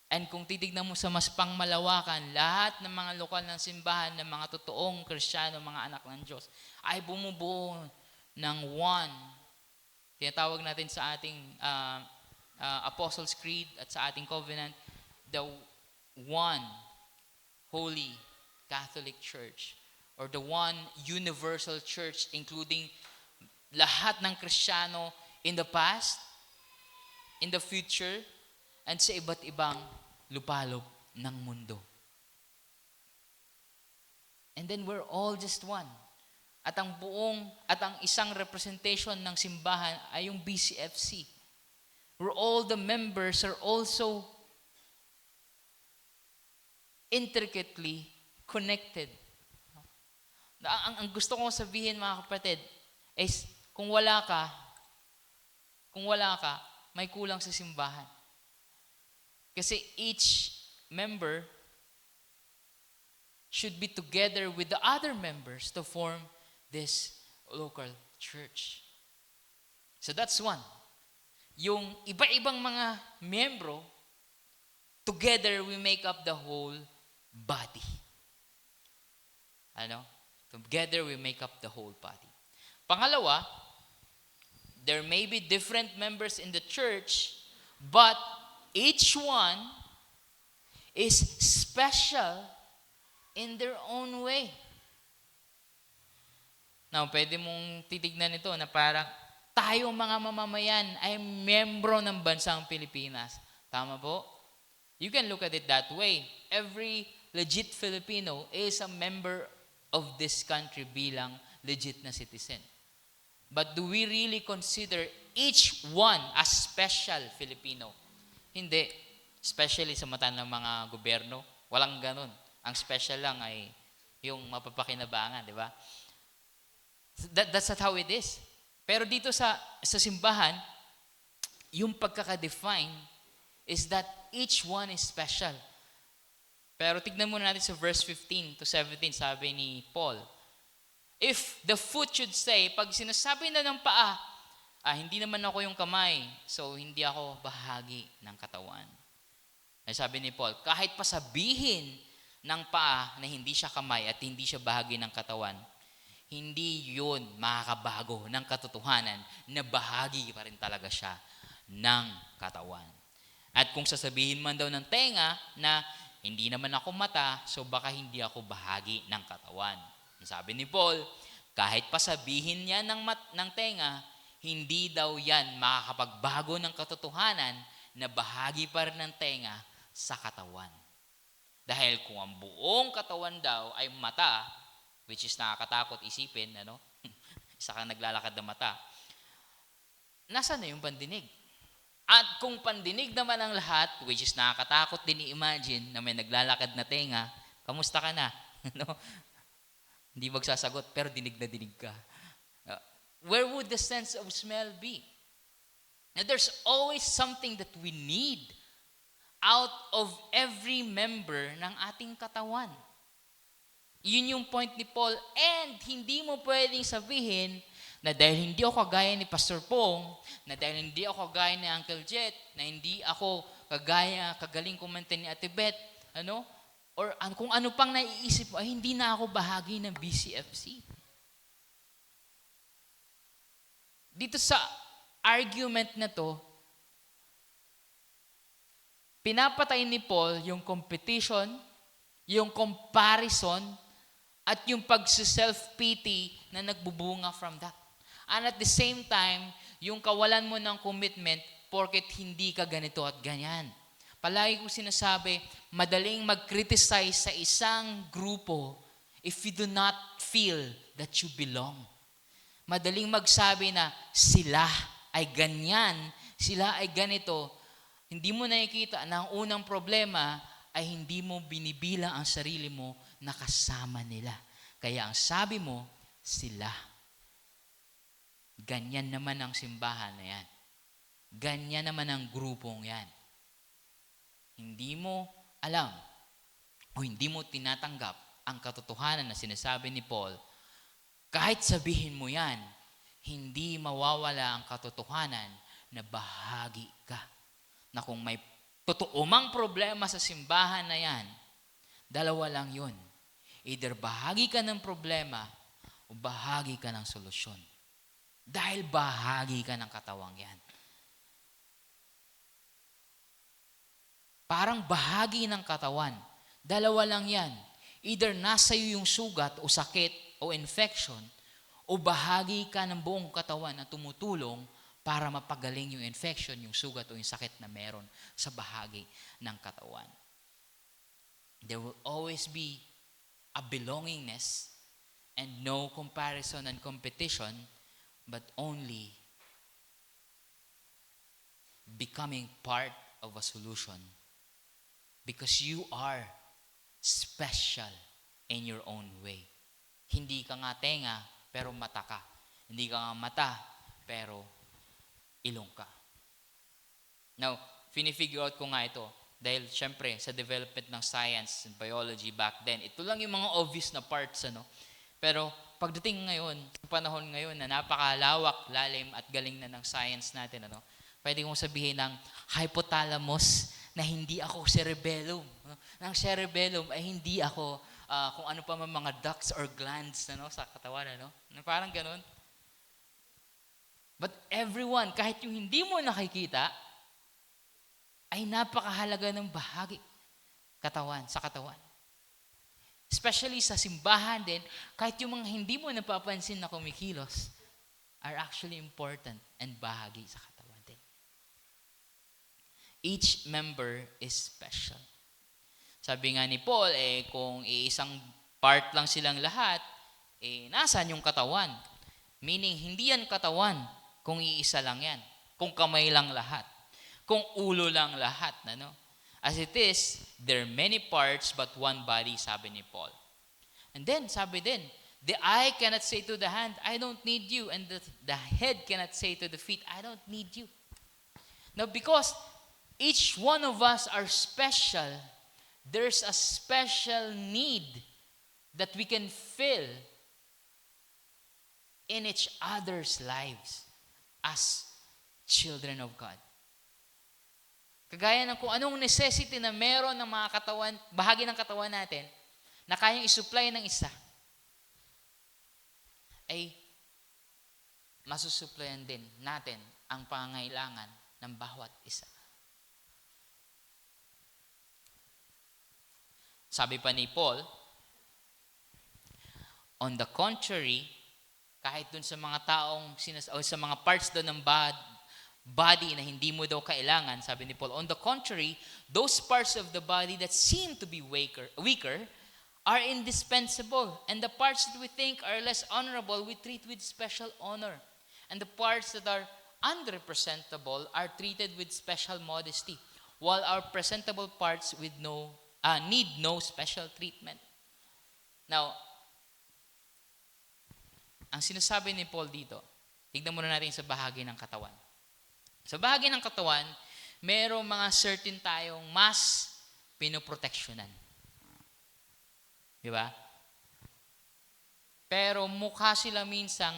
D: And kung titignan mo sa mas pangmalawakan, lahat ng mga lokal na simbahan ng mga totoong Kristiyano, mga anak ng Diyos, ay bumubuo ng one. Tinatawag natin sa ating Apostles' Creed at sa ating covenant, the one Holy Catholic Church, or the one universal church, including lahat ng Kristiyano in the past, in the future, and sa iba't ibang lupalop ng mundo. And then we're all just one. At ang isang representation ng simbahan ay yung BCFC. Where all the members are also intricately connected. Ang gusto kong sabihin, mga kapatid, is kung wala ka, may kulang sa simbahan. Kasi each member should be together with the other members to form this local church. So that's one. Yung iba-ibang mga miyembro, together we make up the whole body. Together we make up the whole body. Pangalawa, there may be different members in the church, but each one is special in their own way. Now, pwede mong titignan ito na parang tayong mga mamamayan ay membro ng bansang Pilipinas. Tama po? You can look at it that way. Every legit Filipino is a member of this country bilang legit na citizen. But do we really consider each one as special Filipino? Hindi. Especially sa mata ng mga gobyerno, walang ganun. Ang special lang ay yung mapapakinabangan, di ba? That's not how it is. Pero dito sa simbahan, yung pagkaka-define is that each one is special. Pero tignan muna natin sa verse 15 to 17, sabi ni Paul, if the foot should say, pag sinasabi na ng paa, hindi naman ako yung kamay, so hindi ako bahagi ng katawan. Ay sabi ni Paul, kahit pa sabihin ng paa na hindi siya kamay at hindi siya bahagi ng katawan, hindi yun makakabago ng katotohanan na bahagi pa rin talaga siya ng katawan. At kung sasabihin man daw ng tenga na hindi naman ako mata, so baka hindi ako bahagi ng katawan. Sabi ni Paul, kahit pa sabihin niya ng tenga, hindi daw yan makakapagbago ng katotohanan na bahagi pa rin ng tenga sa katawan. Dahil kung ang buong katawan daw ay mata, which is nakakatakot isipin, isa kang naglalakad na mata, nasaan na yung pandinig? At kung pandinig naman ang lahat, which is nakakatakot din i-imagine na may naglalakad na tenga, kamusta ka na? Hindi magsasagot, pero dinig na dinig ka. Where would the sense of smell be? Now, there's always something that we need out of every member ng ating katawan. Yun yung point ni Paul. And hindi mo pwedeng sabihin na dahil hindi ako kagaya ni Pastor Pong, na dahil hindi ako kagaya ni Uncle Jet, na hindi ako kagaling kumanta ni Ate Beth, or kung ano pang naiisip mo, ay hindi na ako bahagi ng BCFC. Dito sa argument na to, pinapatay ni Paul yung competition, yung comparison, at yung pag-self-pity na nagbubunga from that. And at the same time, yung kawalan mo ng commitment porket hindi ka ganito at ganyan. Palagi ko sinasabi, madaling mag-criticize sa isang grupo if you do not feel that you belong. Madaling magsabi na sila ay ganyan, sila ay ganito. Hindi mo nakikita na ang unang problema ay hindi mo binibilang ang sarili mo na kasama nila. Kaya ang sabi mo, sila. Ganyan naman ang simbahan na yan. Ganyan naman ang grupong yan. Hindi mo alam o hindi mo tinatanggap ang katotohanan na sinasabi ni Paul, kahit sabihin mo yan, hindi mawawala ang katotohanan na bahagi ka. Na kung may totoo mang problema sa simbahan na yan, dalawa lang yun. Either bahagi ka ng problema o bahagi ka ng solusyon. Dahil bahagi ka ng katawang yan. Parang bahagi ng katawan. Dalawa lang yan. Either nasa iyo yung sugat o sakit o infection, o bahagi ka ng buong katawan na tumutulong para mapagaling yung infection, yung sugat o yung sakit na meron sa bahagi ng katawan. There will always be a belongingness and no comparison and competition, but only becoming part of a solution because you are special in your own way. Hindi ka nga tenga, pero mata ka. Hindi ka nga mata, pero ilong ka. Now, finifigure out ko nga ito dahil syempre sa development ng science and biology back then, ito lang yung mga obvious na parts, Pero pagdating ngayon, sa panahon ngayon na napakalawak, lalim at galing na ng science natin, pwede kong sabihin ng hypothalamus na hindi ako cerebellum. Ng cerebellum ay hindi ako kung ano pa man mga ducts or glands sa katawan. Parang ganun. But everyone, kahit yung hindi mo nakikita, ay napakahalaga ng bahagi sa katawan. especially sa simbahan din, kahit yung mga hindi mo napapansin na kumikilos, are actually important and bahagi sa katawan din. Each member is special. Sabi nga ni Paul, kung iisang part lang silang lahat, nasaan yung katawan? Meaning, hindi yan katawan kung iisa lang yan. Kung kamay lang lahat. Kung ulo lang lahat. Ano? As it is, there are many parts but one body, sabi ni Paul. And then, sabi din, the eye cannot say to the hand, I don't need you. And the head cannot say to the feet, I don't need you. Now, because each one of us are special, there's a special need that we can fill in each other's lives as children of God. Kagaya ng kung anong necessity na meron ng mga katawan, bahagi ng katawan natin, na kayang isupply ng isa, ay masusuplayan din natin ang pangangailangan ng bawat isa. Sabi pa ni Paul, on the contrary, kahit dun sa mga taong, o sa mga parts doon ng body na hindi mo daw kailangan, sabi ni Paul, on the contrary, those parts of the body that seem to be weaker are indispensable. And the parts that we think are less honorable, we treat with special honor. And the parts that are unrepresentable are treated with special modesty, while our presentable parts need no special treatment. Now, ang sinasabi ni Paul dito, tignan muna natin sa bahagi ng katawan. Sa bahagi ng katawan, merong mga certain tayong mas pinoproteksyonan. Di ba? Pero mukha sila minsang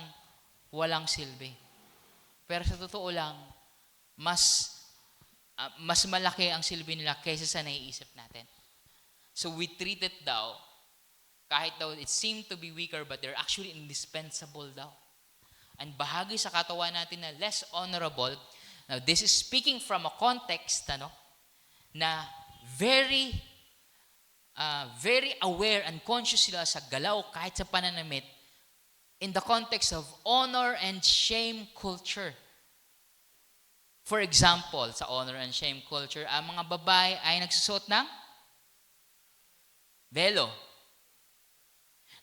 D: walang silbi. Pero sa totoo lang, mas malaki ang silbi nila kaysa sa naiisip natin. So we treat it daw, kahit daw it seemed to be weaker, but they're actually indispensable daw. And bahagi sa katawan natin na less honorable. Now, this is speaking from a context na very aware and conscious sila sa galaw kahit sa pananamit in the context of honor and shame culture. For example, sa honor and shame culture, ang mga babae ay nagsusuot ng velo.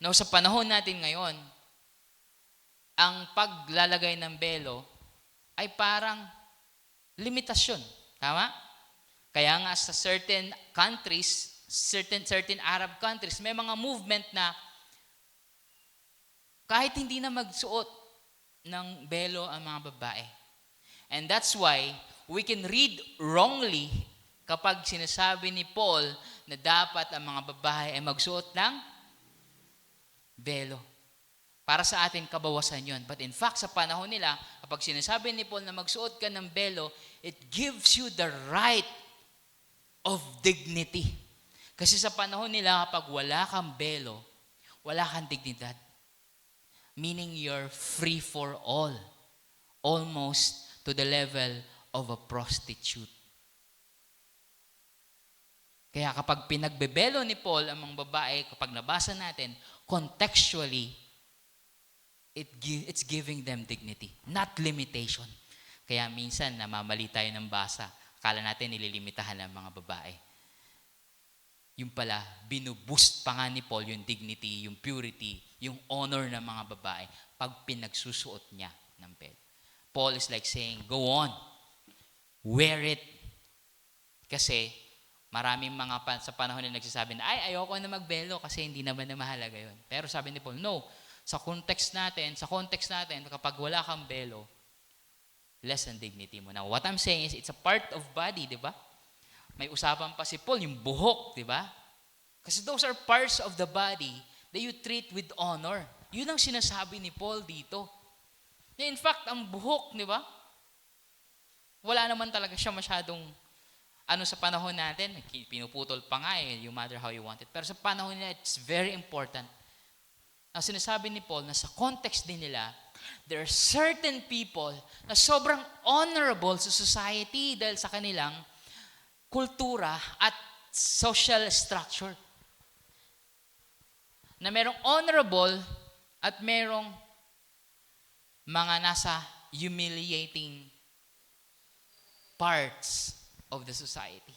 D: Now, sa panahon natin ngayon, ang paglalagay ng velo ay parang limitasyon. Tama? Kaya nga sa certain countries, certain Arab countries, may mga movement na kahit hindi na magsuot ng velo ang mga babae. And that's why we can read wrongly kapag sinasabi ni Paul na dapat ang mga babae ay magsuot ng velo. Para sa atin, kabawasan yun. But in fact, sa panahon nila, kapag sinasabi ni Paul na magsuot ka ng velo, it gives you the right of dignity. Kasi sa panahon nila, kapag wala kang velo, wala kang dignidad. Meaning you're free for all. Almost to the level of a prostitute. Kaya kapag pinagbebelo ni Paul ang mga babae, kapag nabasa natin, contextually, it's giving them dignity, not limitation. Kaya minsan, namamali tayo ng basa. Akala natin nililimitahan ang mga babae. Yung pala, binuboost pa nga ni Paul yung dignity, yung purity, yung honor ng mga babae pag pinagsusuot niya ng velo. Paul is like saying, go on, wear it. Kasi maraming mga sa panahon na nagsasabi na, ayoko na magbelo kasi hindi naman na mahalaga yun. Pero sabi ni Paul, no, sa context natin, kapag wala kang belo, less ang dignity mo. Now, what I'm saying is, it's a part of body, di ba? May usapan pa si Paul, yung buhok, di ba? Kasi those are parts of the body that you treat with honor. Yun ang sinasabi ni Paul dito. In fact, ang buhok, di ba? Wala naman talaga siya masyadong sa panahon natin, pinuputol pa nga no matter how you want it. Pero sa panahon nila, it's very important. Ang sinasabi ni Paul na sa context din nila, there are certain people na sobrang honorable sa society dahil sa kanilang kultura at social structure. na merong honorable at merong mga nasa humiliating parts of the society.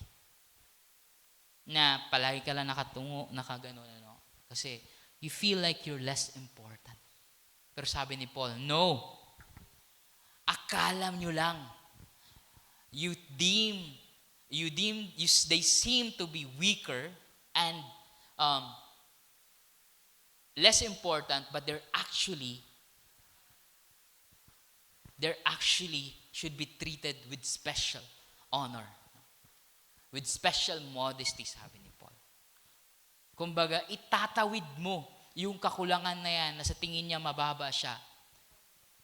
D: Na palagi ka lang nakatungo, nakaganon, ano. Kasi you feel like you're less important. Pero sabi ni Paul, no. Akala nyo lang. They seem to be weaker and less important, but they're actually should be treated with special honor. With special modesty, sabi ni Paul. Kumbaga, itatawid mo yung kakulangan na yan na sa tingin niya mababa siya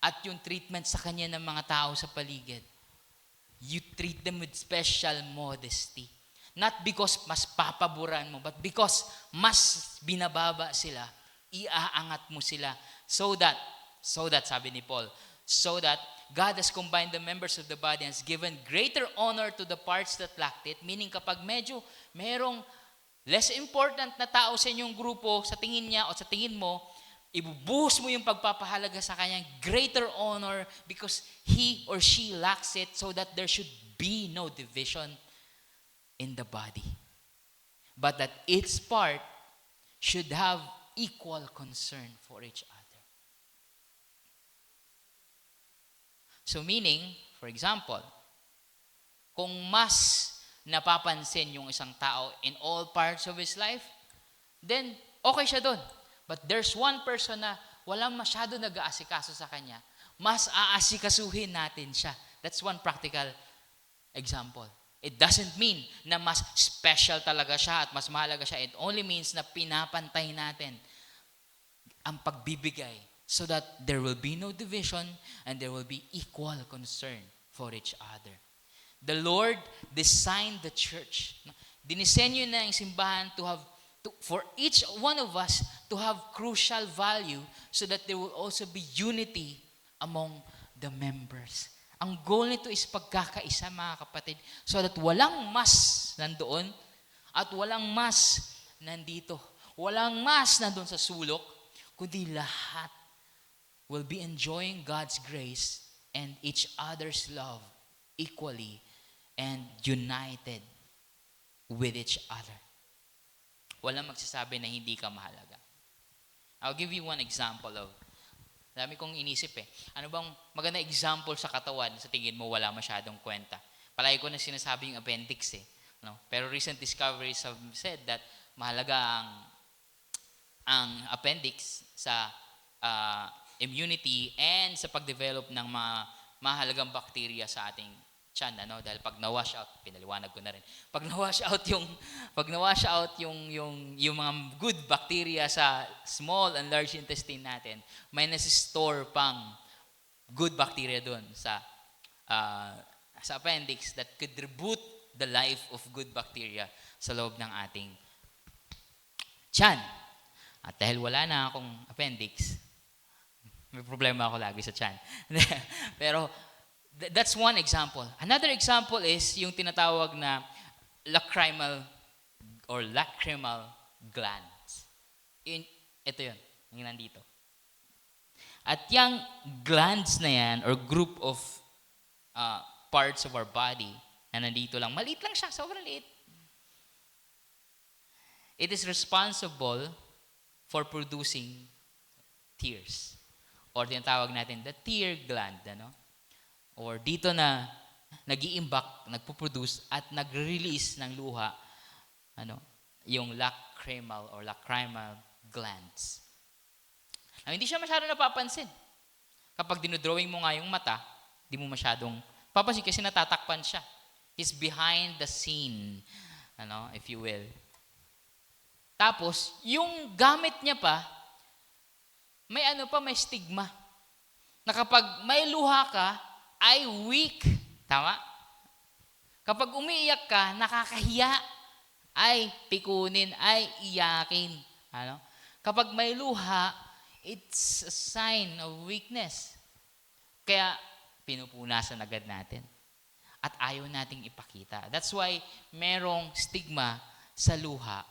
D: at yung treatment sa kanya ng mga tao sa paligid. You treat them with special modesty. Not because mas papaboran mo, but because mas binababa sila, iaangat mo sila so that, sabi ni Paul, so that God has combined the members of the body and has given greater honor to the parts that lacked it. Meaning kapag medyo merong less important na tao sa inyong grupo, sa tingin niya o sa tingin mo, ibubuhos mo yung pagpapahalaga sa kanyang greater honor because he or she lacks it, so that there should be no division in the body. But that its part should have equal concern for each other. So meaning, for example, kung mas napapansin yung isang tao in all parts of his life, then okay siya doon. But there's one person na walang masyado nag-aasikaso sa kanya, mas aasikasuhin natin siya. That's one practical example. It doesn't mean na mas special talaga siya at mas mahalaga siya. It only means na pinapantay natin ang pagbibigay so that there will be no division and there will be equal concern for each other. The Lord designed the church. Dinisenyo na ang simbahan for each one of us to have crucial value so that there will also be unity among the members. Ang goal nito is pagkakaisa, mga kapatid, so that walang mas nandoon at walang mas nandito. Walang mas nandun sa sulok, kundi lahat will be enjoying God's grace and each other's love equally and united with each other. Walang magsasabi na hindi ka mahalaga. I'll give you one example of, dami kong inisip ano bang maganda example sa katawan sa tingin mo wala masyadong kwenta? Palagi ko na sinasabi yung appendix no? Pero recent discoveries have said that mahalaga ang appendix sa immunity and sa pag-develop ng mga mahalagang bacteria sa ating tiyan, dahil pag na-wash out, pinaliwanag ko na rin. Pag na-wash out yung mga good bacteria sa small and large intestine natin, may nasi-store pang good bacteria doon sa appendix that could reboot the life of good bacteria sa loob ng ating tiyan. At dahil wala na akong appendix, may problema ako lagi sa tiyan. Pero that's one example. Another example is yung tinatawag na lacrimal glands. Ito yun, yung nandito. At yung glands na yan, or group of parts of our body na nandito lang, maliit lang siya, sobrang liit. It is responsible for producing tears. Or tinatawag natin, the tear gland, Or dito na nag-iimbak, nagpo-produce at nag-release ng luha, yung lacrimal glands. Now, hindi siya masyadong napapansin. Kapag dinodrawing mo nga yung mata, di mo masyadong papansin kasi natatakpan siya. He's behind the scene, if you will. Tapos, yung gamit niya pa, may stigma. Na kapag may luha ka, ay weak. Tama? Kapag umiiyak ka, nakakahiya, ay pikunin, ay iyakin. Kapag may luha, it's a sign of weakness. Kaya, pinupunasan agad natin. At ayaw nating ipakita. That's why merong stigma sa luha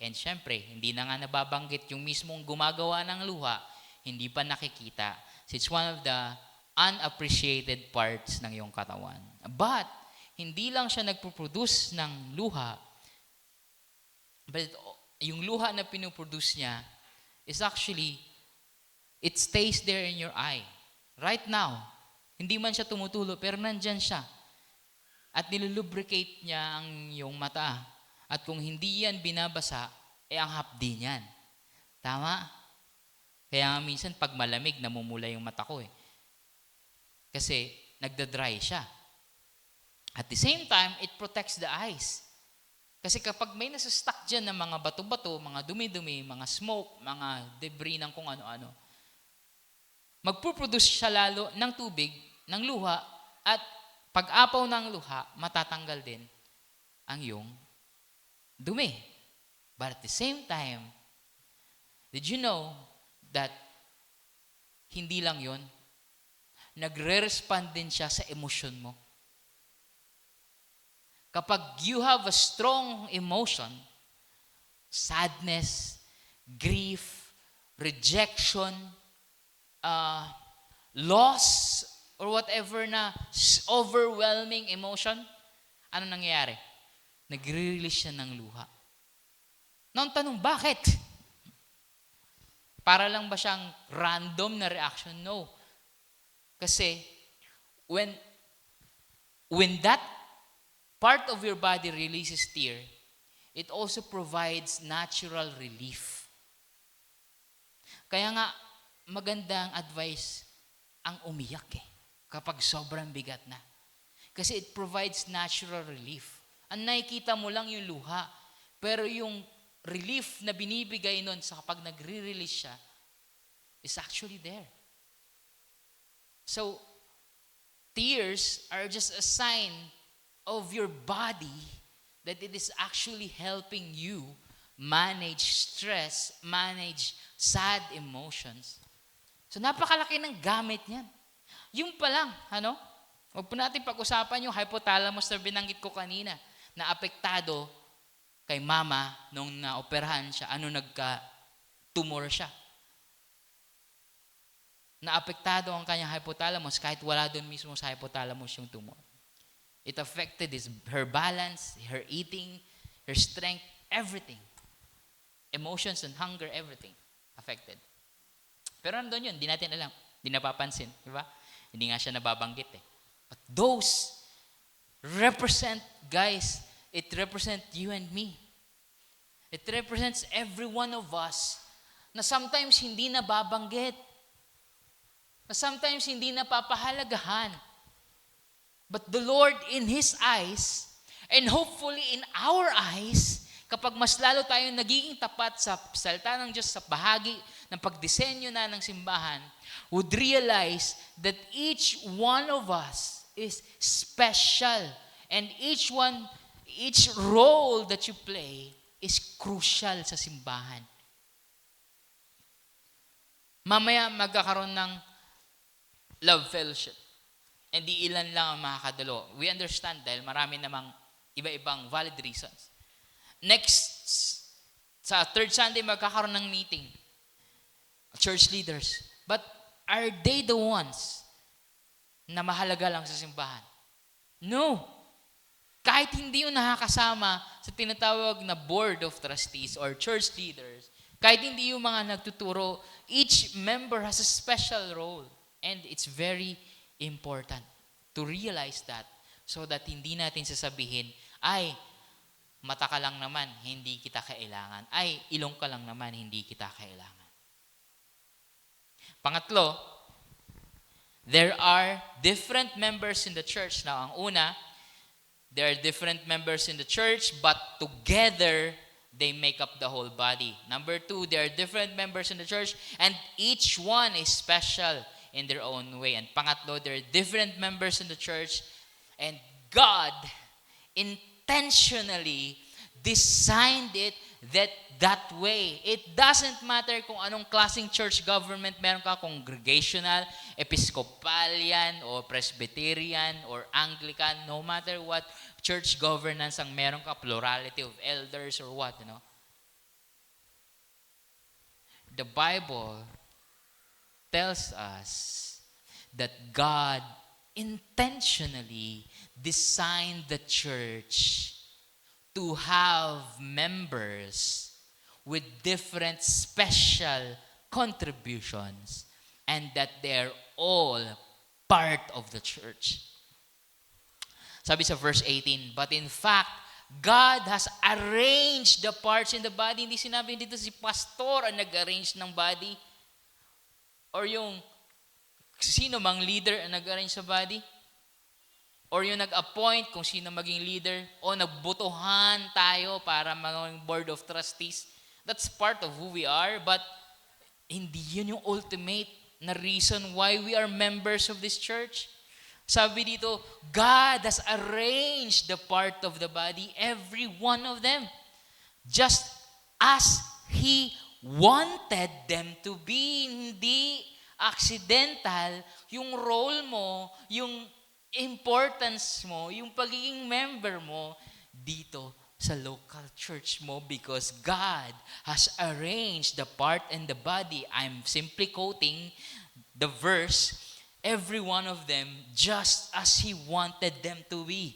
D: And syempre, hindi na nga nababanggit yung mismong gumagawa ng luha, hindi pa nakikita. So it's one of the unappreciated parts ng iyong katawan. But, hindi lang siya nagpo-produce ng luha, but yung luha na pinuproduce niya is actually, it stays there in your eye. Right now, hindi man siya tumutulo, pero nandyan siya. At nilulubricate niya ang iyong mata. At kung hindi yan binabasa, ang hapdi niyan. Tama? Kaya nga minsan, pag malamig, namumula yung mata ko eh. Kasi, nagda-dry siya. At the same time, it protects the eyes. Kasi kapag may nasa-stuck dyan ng mga bato-bato, mga dumi-dumi, mga smoke, mga debris ng kung ano-ano, magpuproduce siya lalo ng tubig, ng luha, at pag-apaw ng luha, matatanggal din ang iyong dumi. But at the same time, did you know that hindi lang yon, nagre-respond din siya sa emosyon mo. Kapag you have a strong emotion, sadness, grief, rejection, loss, or whatever na overwhelming emotion, ano nangyayari? Nagre-release siya ng luha. Now, ang tanong, bakit? Para lang ba siyang random na reaction? No. Kasi, when that part of your body releases tear, it also provides natural relief. Kaya nga, magandang advice ang umiyak kapag sobrang bigat na. Kasi it provides natural relief. Ang nakikita mo lang yung luha, pero yung relief na binibigay nun sa kapag nagre-release siya is actually there. So, tears are just a sign of your body that it is actually helping you manage stress, manage sad emotions. So, napakalaki ng gamit niyan. Yung pa lang, huwag po natin pag-usapan yung hypothalamus na binanggit ko kanina, na apektado kay mama nung naoperahan siya, nagka-tumor siya. Naapektado ang kanyang hypothalamus kahit wala doon mismo sa hypothalamus yung tumor. It affected her balance, her eating, her strength, everything. Emotions and hunger, everything affected. Pero nandun yun, di natin alam, di napapansin, di ba? Hindi nga siya nababanggit But those represent, guys, it represents you and me. It represents every one of us na sometimes hindi nababanggit, na sometimes hindi napapahalagahan. But the Lord in His eyes, and hopefully in our eyes, kapag mas lalo tayong nagiging tapat sa salita ng Diyos, sa bahagi ng pagdisenyo na ng simbahan, would realize that each one of us is special. And each role that you play is crucial sa simbahan. Mamaya magkakaroon ng love fellowship. And di ilan lang ang makakadalo. We understand dahil marami namang iba-ibang valid reasons. Next, sa third Sunday, magkakaroon ng meeting. Church leaders. But are they the ones na mahalaga lang sa simbahan? No. Kahit hindi yung nakakasama sa tinatawag na board of trustees or church leaders, kahit hindi yung mga nagtuturo, each member has a special role. And it's very important to realize that so that hindi natin sasabihin, ay, mata ka lang naman, hindi kita kailangan. Ay, ilong ka lang naman, hindi kita kailangan. Pangatlo, there are different members in the church. Now, ang una, there are different members in the church, but together, they make up the whole body. Number two, there are different members in the church, and each one is special in their own way. And pangatlo, there are different members in the church, and God intentionally designed it that way. It doesn't matter kung anong klaseng church government meron ka, congregational, Episcopalian, or Presbyterian, or Anglican, no matter what church governance ang meron ka, plurality of elders or what, the Bible tells us that God intentionally designed the church to have members with different special contributions and that they're all part of the church. Sabi sa verse 18, but in fact, God has arranged the parts in the body. Hindi sinabi dito si pastor ang nag-arrange ng body or yung sino mang leader ang nag-arrange sa body or yung nag-appoint kung sino maging leader o nagbotohan tayo para maging board of trustees. That's part of who we are, but hindi yun yung ultimate na reason why we are members of this church. Sabi dito, God has arranged the part of the body, every one of them, just as He wanted them to be. Hindi accidental yung role mo, yung importance mo, yung pagiging member mo dito sa local church mo because God has arranged the part and the body. I'm simply quoting the verse, every one of them just as He wanted them to be.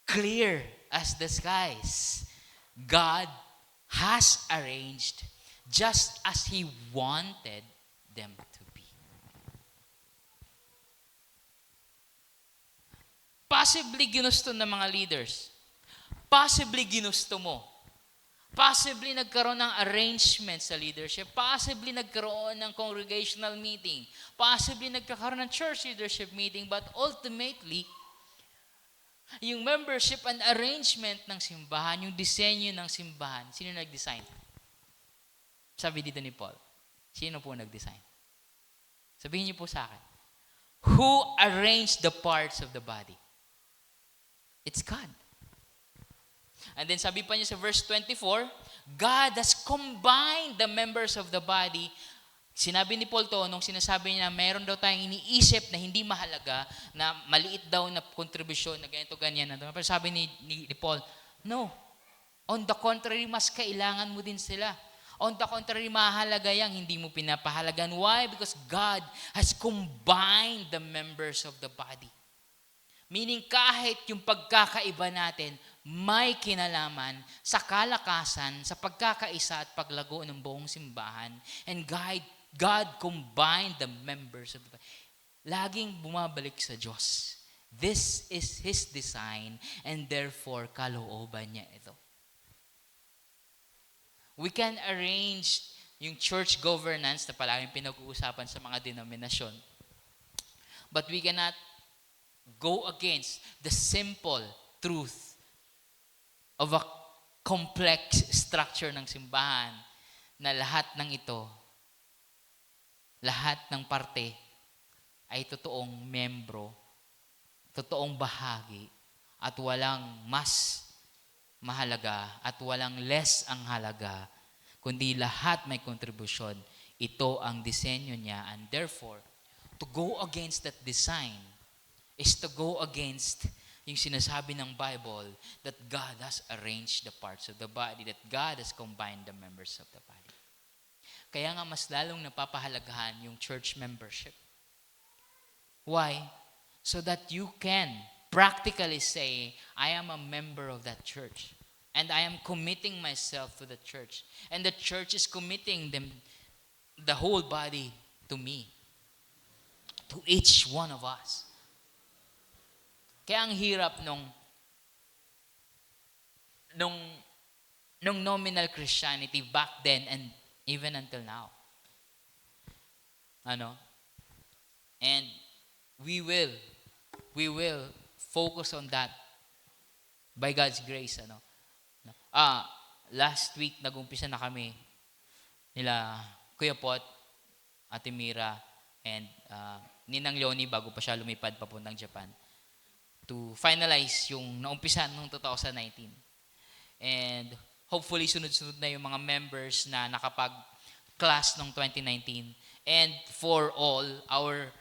D: Clear as the skies. God has arranged just as He wanted them to be. Possibly ginusto ng mga leaders. Possibly ginusto mo. Possibly nagkaroon ng arrangement sa leadership. Possibly nagkaroon ng congregational meeting. Possibly nagkakaroon ng church leadership meeting. But ultimately, yung membership and arrangement ng simbahan, yung disenyo ng simbahan, sino nag-design? Sabi dito ni Paul, sino po nag-design? Sabihin niyo po sa akin, who arranged the parts of the body? It's God. And then sabi pa niya sa verse 24, God has combined the members of the body. Sinabi ni Paul to, nung sinasabi niya, mayroon daw tayong iniisip na hindi mahalaga, na maliit daw na kontribusyon, na ganito, ganyan. Pero sabi ni Paul, no. On the contrary, mas kailangan mo din sila. On the contrary, mahalaga yan, hindi mo pinapahalagan. Why? Because God has combined the members of the body. Meaning kahit yung pagkakaiba natin, may kinalaman sa kalakasan, sa pagkakaisa at paglago ng buong simbahan. And God combined the members of the body. Laging bumabalik sa Diyos. This is His design and therefore kalooban niya ito. We can arrange yung church governance na palaging pinag-uusapan sa mga denominasyon. But we cannot go against the simple truth of a complex structure ng simbahan na lahat ng ito, lahat ng parte ay totoong membro, totoong bahagi, at walang mas mahalaga at walang less ang halaga, kundi lahat may kontribusyon. Ito ang disenyo niya, and therefore, to go against that design is to go against yung sinasabi ng Bible that God has arranged the parts of the body, that God has combined the members of the body. Kaya nga mas lalong napapahalagahan yung church membership. Why? So that you can practically say, I am a member of that church. And I am committing myself to the church. And the church is committing the whole body to me. To each one of us. Kaya ang hirap nung nominal Christianity back then and even until now. And we will focus on that by God's grace. Last week nag-umpisa na kami nila Kuya Pot, Ate Mira, and Ninang Leonie bago pa siya lumipad papuntang Japan, to finalize yung naumpisa noong 2019. And hopefully sunod-sunod na yung mga members na nakapag-class noong 2019. And for all our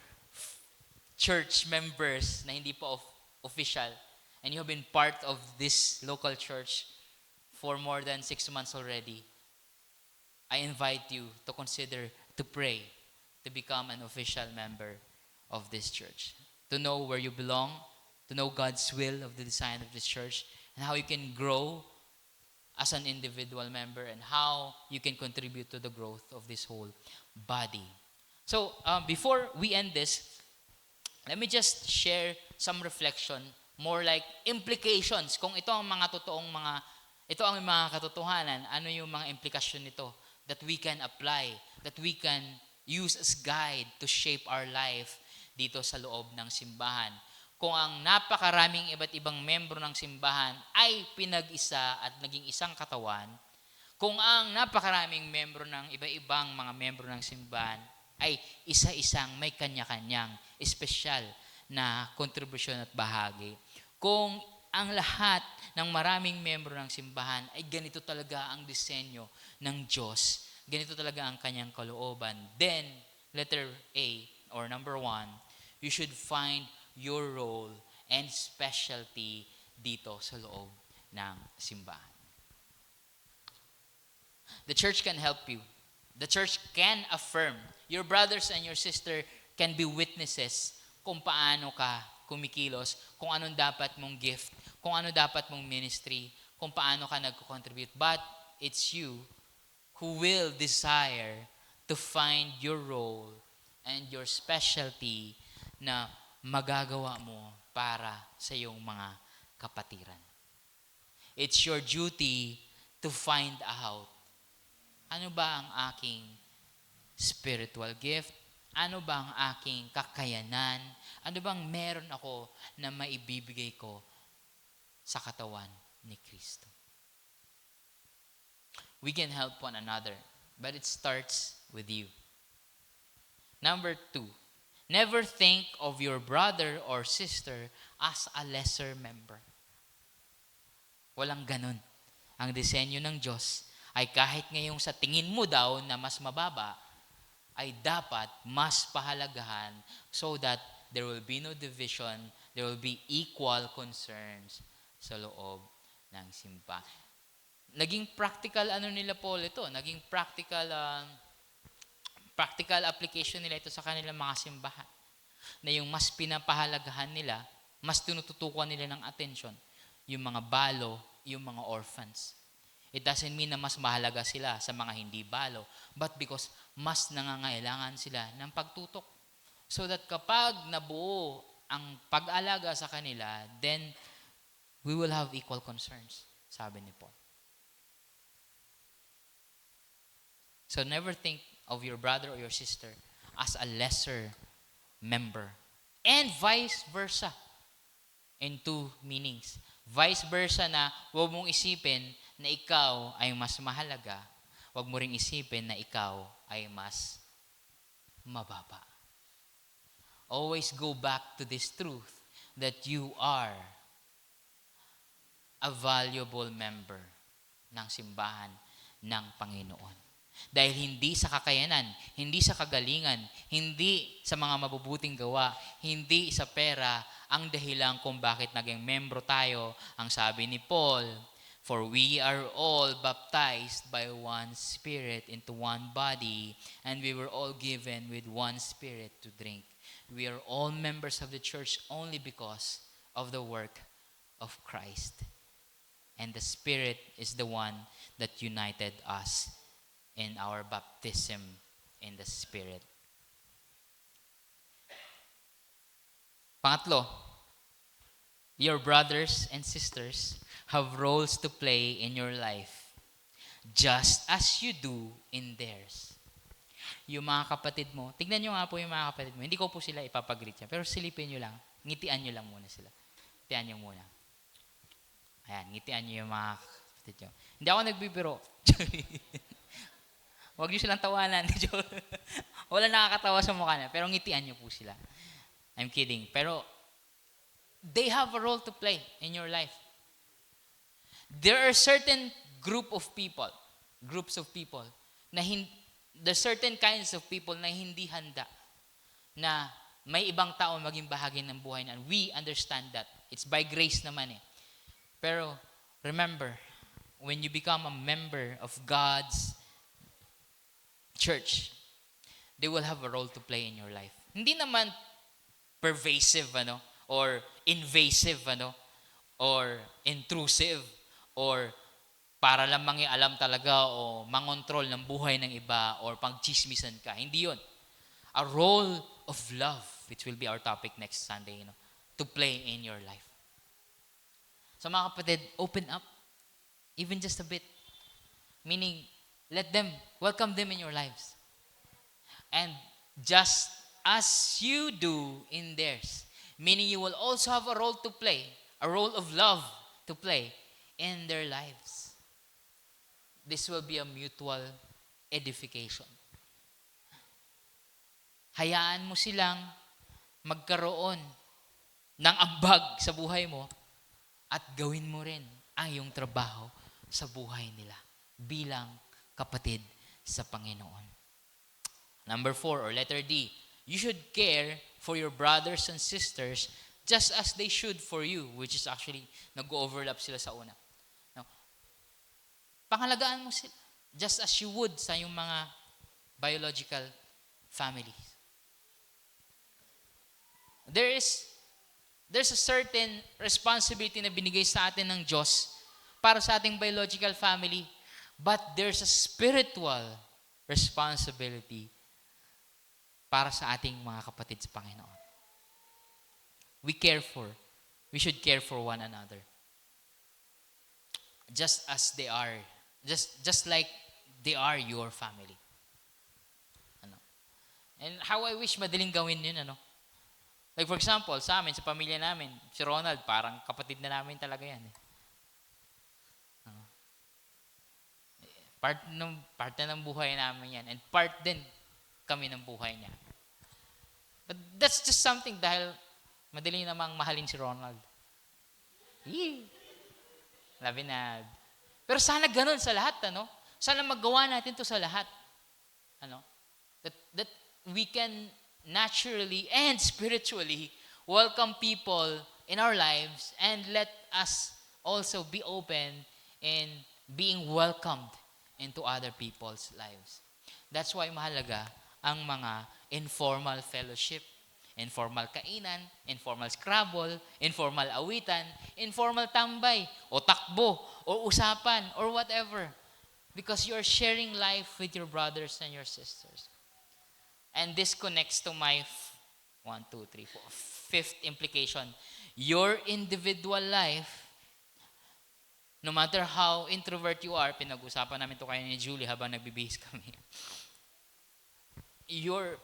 D: church members na hindi pa official, and you have been part of this local church for more than 6 months already, I invite you to consider to pray to become an official member of this church. To know where you belong, to know God's will of the design of this church, and how you can grow as an individual member and how you can contribute to the growth of this whole body. So, before we end this, let me just share some reflection, more like implications. Kung ito ang ito ang mga katotohanan, ano yung mga implikasyon nito that we can apply, that we can use as guide to shape our life dito sa loob ng simbahan. Kung ang napakaraming iba't ibang membro ng simbahan ay pinag-isa at naging isang katawan, kung ang napakaraming membro ng iba-ibang mga membro ng simbahan ay isa-isang may kanya-kanyang espesyal na kontribusyon at bahagi, kung ang lahat ng maraming membro ng simbahan ay ganito talaga ang disenyo ng Diyos, ganito talaga ang kanyang kalooban, then, letter A, or number 1, you should find your role and specialty dito sa loob ng simbahan. The church can help you. The church can affirm. Your brothers and your sister can be witnesses kung paano ka kumikilos, kung anong dapat mong gift, kung ano dapat mong ministry, kung paano ka nagko-contribute. But it's you who will desire to find your role and your specialty na magagawa mo para sa iyong mga kapatiran. It's your duty to find out, ano ba ang aking spiritual gift? Ano ba ang aking kakayanan? Ano bang meron ako na maibibigay ko sa katawan ni Kristo? We can help one another, but it starts with you. Number 2, never think of your brother or sister as a lesser member. Walang ganun. Ang disenyo ng Diyos ay kahit ngayong sa tingin mo daw na mas mababa, ay dapat mas pahalagahan so that there will be no division, there will be equal concerns sa loob ng simbahan. Naging practical nila Paul ito, naging practical application nila ito sa kanilang mga simbahan. Na yung mas pinapahalagahan nila, mas tinututukan nila ng attention, yung mga balo, yung mga orphans. It doesn't mean na mas mahalaga sila sa mga hindi balo, but because mas nangangailangan sila ng pagtutok. So that kapag nabuo ang pag-alaga sa kanila, then we will have equal concerns, sabi ni Paul. So never think of your brother or your sister as a lesser member. And vice versa. In 2 meanings. Vice versa na huwag mong isipin na ikaw ay mas mahalaga. Huwag mo ring isipin na ikaw ay mas mababa. Always go back to this truth that you are a valuable member ng simbahan ng Panginoon. Dahil hindi sa kakayanan, hindi sa kagalingan, hindi sa mga mabubuting gawa, hindi sa pera, ang dahilan kung bakit naging membro tayo, ang sabi ni Paul, for we are all baptized by one Spirit into one body, and we were all given with one Spirit to drink. We are all members of the church only because of the work of Christ. And the Spirit is the one that united us in our baptism in the Spirit. Pangatlo, your brothers and sisters have roles to play in your life, just as you do in theirs. Yung mga kapatid mo, tignan nyo nga po yung mga kapatid mo, hindi ko po sila ipapag-greet yan, pero silipin nyo lang, ngitian nyo lang muna sila. Ngitian nyo muna. Ayan, ngitian nyo yung mga kapatid nyo. Hindi ako nagbibiro. Huwag nyo silang tawanan. Wala nakakatawa sa mukha na, pero ngitian nyo po sila. I'm kidding. Pero, they have a role to play in your life. There are certain groups of people, there's certain kinds of people na hindi handa na may ibang tao maging bahagi ng buhay na. We understand that. It's by grace naman eh. Pero, remember, when you become a member of God's church, they will have a role to play in your life. Hindi naman pervasive, or invasive, or intrusive, or para lang mangialam talaga o mangontrol ng buhay ng iba or pangchismisan ka. Hindi yun. A role of love, which will be our topic next Sunday, to play in your life. So mga kapatid, open up, even just a bit. Meaning, welcome them in your lives. And just as you do in theirs, meaning you will also have a role to play, a role of love to play in their lives. This will be a mutual edification. Hayaan mo silang magkaroon ng ambag sa buhay mo at gawin mo rin ang iyong trabaho sa buhay nila bilang kapatid sa Panginoon. Number 4, or letter D, you should care for your brothers and sisters just as they should for you, which is actually nag-overlap sila sa una. Now, pangalagaan mo sila just as you would sa iyong mga biological families. There's a certain responsibility na binigay sa atin ng Diyos para sa ating biological family, but there's a spiritual responsibility para sa ating mga kapatid sa Panginoon. We should care for one another. Just as they are, just like they are your family. And how I wish madaling gawin yun, Like for example, sa amin, sa pamilya namin, si Ronald, parang kapatid na namin talaga yan. Part na ng buhay namin yan. And part din kami ng buhay niya. But that's just something dahil madali namang mahalin si Ronald. Yee! Labinad. Pero sana ganun sa lahat, Sana magawa natin to sa lahat. That we can naturally and spiritually welcome people in our lives and let us also be open in being welcomed into other people's lives. That's why mahalaga ang mga informal fellowship, informal kainan, informal scrabble, informal awitan, informal tambay, o takbo, o usapan, or whatever. Because you're sharing life with your brothers and your sisters. And this connects to my 5th implication. Your individual life, no matter how introvert you are, pinag-usapan namin to kayo ni Julie habang nagbibihis kami. Your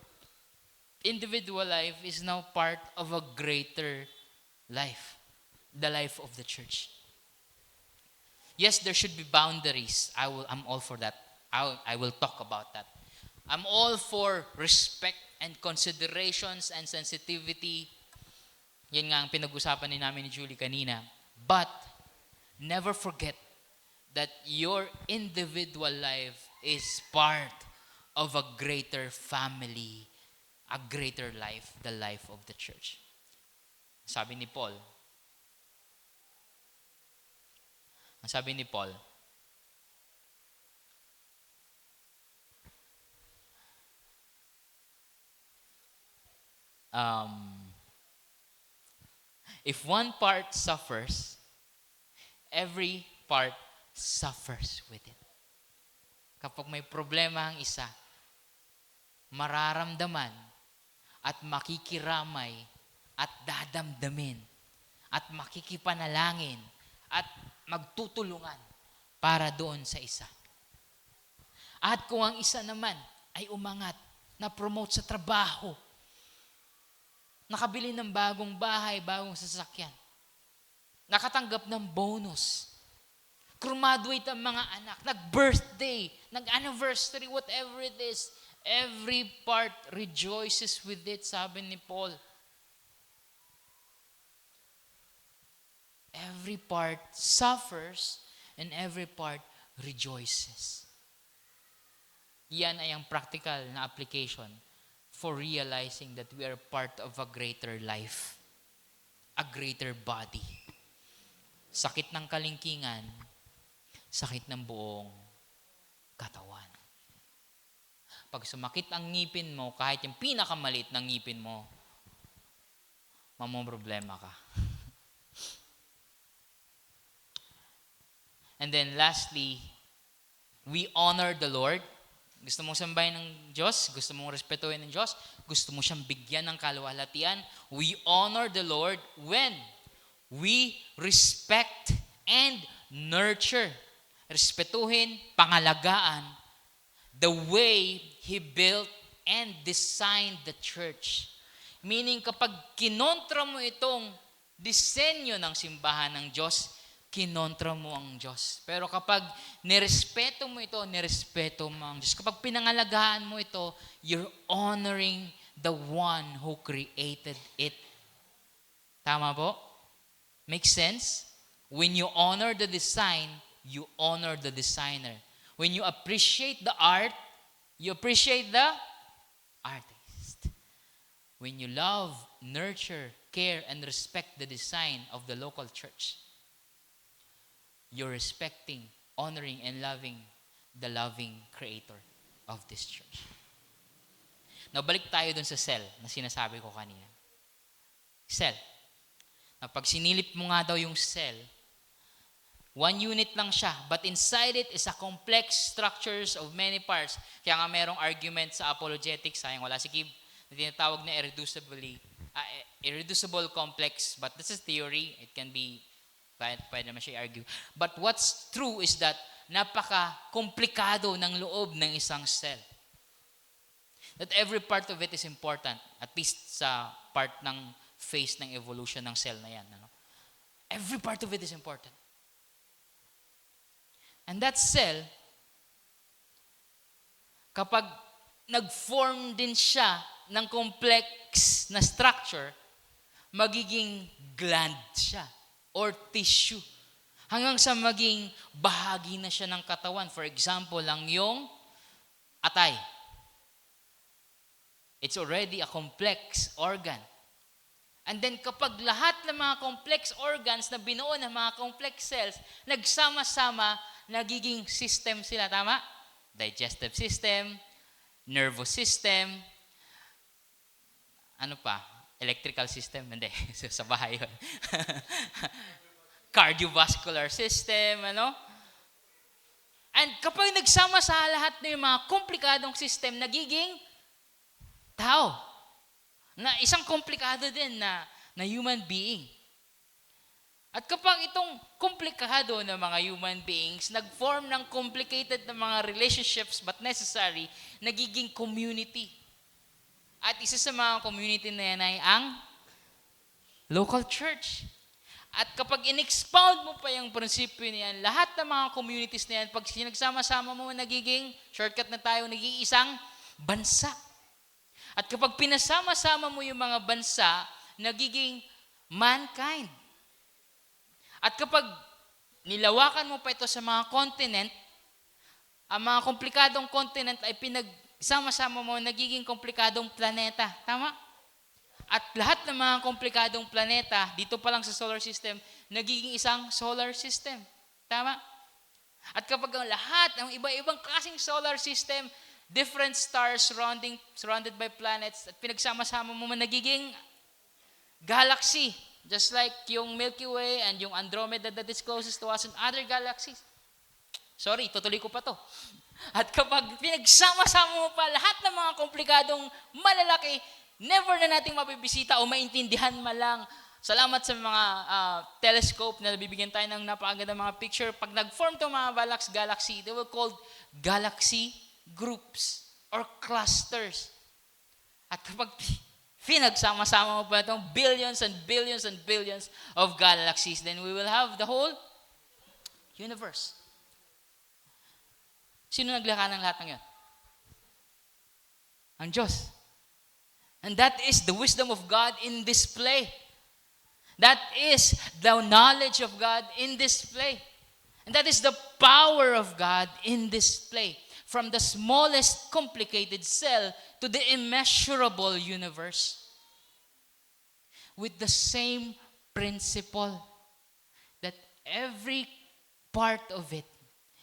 D: individual life is now part of a greater life, the life of the church. Yes, there should be boundaries. I'm all for that. I will talk about that. I'm all for respect and considerations and sensitivity. Yan nga ang pinag-usapan namin ni Julie kanina. But never forget that your individual life is part of a greater family, a greater life, the life of the church. Sabi ni Paul, if one part suffers, every part suffers with it. Kapag may problema ang isa, mararamdaman at makikiramay at dadamdamin at makikipanalangin at magtutulungan para doon sa isa. At kung ang isa naman ay umangat, na-promote sa trabaho, nakabili ng bagong bahay, bagong sasakyan, nakatanggap ng bonus, graduate ang mga anak, nag-birthday, nag-anniversary, whatever it is, every part rejoices with it, sabi ni Paul. Every part suffers and every part rejoices. Yan ay ang practical na application for realizing that we are part of a greater life, a greater body. Sakit ng kalingkingan, sakit ng buong katawan. pag sumakit ang ngipin mo, kahit yung pinakamaliit ng ngipin mo, mamomroblema ka. And then lastly, we honor the Lord. Gusto mong sambahin ng Diyos? Gusto mong respetuhin ng Diyos? Gusto mo siyang bigyan ng kaluwalhatian? We honor the Lord when we respect and nurture. Respetuhin, pangalagaan the way He built and designed the church. Meaning kapag kinontra mo itong disenyo ng simbahan ng Diyos, kinontra mo ang Diyos. Pero kapag nirespeto mo ito, nirespeto mo ang Diyos. Kapag pinangalagaan mo ito, you're honoring the one who created it. Tama po? Makes sense? When you honor the design, you honor the designer. When you appreciate the art, you appreciate the artist. When you love, nurture, care, and respect the design of the local church, you're respecting, honoring, and loving the loving creator of this church. Now, balik tayo dun sa cell na sinasabi ko kanina. Cell. Na pag sinilip mo nga daw yung cell, one unit lang siya, but inside it is a complex structures of many parts. Kaya nga merong argument sa apologetics, sayang wala si Kib, na tinatawag na irreducible complex, but this is theory. It can be, pwede naman siya i-argue. But what's true is that napaka-komplikado ng loob ng isang cell. That every part of it is important, at least sa part ng phase ng evolution ng cell na yan. Ano? Every part of it is important. And that cell, kapag nag-form din siya ng complex na structure, magiging gland siya or tissue. Hanggang sa maging bahagi na siya ng katawan. For example, lang yung atay. It's already a complex organ. And then kapag lahat ng mga complex organs na binuo ng mga complex cells, nagsama-sama, nagiging system sila. Tama? Digestive system, nervous system, ano pa? Electrical system? Hindi. Sa bahay yun. Cardiovascular system, ano? And kapag nagsama sa lahat ng mga komplikadong system, nagiging tao. Na isang komplikado din na human being. At kapag itong komplikado na mga human beings, nag-form ng complicated na mga relationships but necessary, nagiging community. At isa sa mga community na yan ay ang local church. At kapag in-expound mo pa yung prinsipyo niyan, lahat ng mga communities na yan, pag sinagsama-sama mo, nagiging, shortcut na tayo, nagiging isang bansa. At kapag pinasama-sama mo yung mga bansa, nagiging mankind. At kapag nilawakan mo pa ito sa mga continent, ang mga komplikadong continent ay pinagsama-sama mo, nagiging komplikadong planeta. Tama? At lahat ng mga komplikadong planeta, dito pa lang sa solar system, nagiging isang solar system. Tama? At kapag ang lahat ng iba-ibang klaseng solar system, different stars surrounded by planets, at pinagsama-sama mo, nagiging galaxy. Just like yung Milky Way and yung Andromeda that is closest to us and other galaxies. Sorry, tutuloy ko pa to. At kapag pinagsama-sama mo pa lahat ng mga komplikadong malalaki, never na nating mabibisita o maintindihan lang. Salamat sa mga telescope na nabibigyan tayo ng napakagandang mga picture. Pag nag-form itong mga galaxy, they were called galaxy groups or clusters. At kapag pinagsama-sama mo pa itong billions and billions and billions of galaxies, then we will have the whole universe. Sino naglikha ng lahat ng yan? Ang Diyos. And that is the wisdom of God in display. That is the knowledge of God in display. And that is the power of God in display. From the smallest complicated cell to the immeasurable universe. With the same principle that every part of it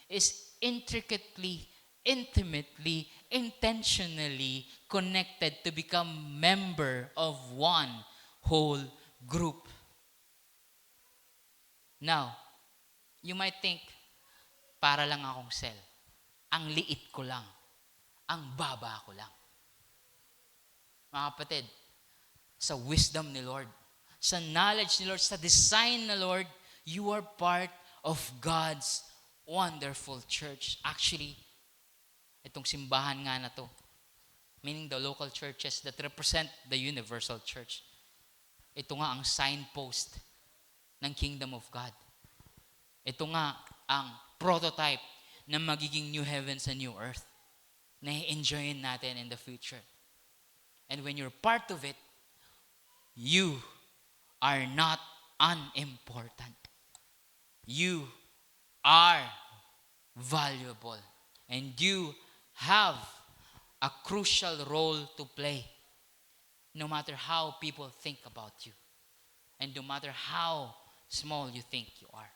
D: is intricately, intimately intentionally connected to become member of one whole group. Now, you might think, para lang akong cell. Ang liit ko lang. Ang baba ko lang. Mga kapatid, sa wisdom ni Lord, sa knowledge ni Lord, sa design ni Lord, you are part of God's wonderful church. Actually, itong simbahan nga na to, meaning the local churches that represent the universal church, ito nga ang signpost ng kingdom of God. Ito nga ang prototype ng magiging new heavens and new earth na i-enjoyin natin in the future. And when you're part of it, you are not unimportant. You are valuable. And you have a crucial role to play, no matter how people think about you. And no matter how small you think you are.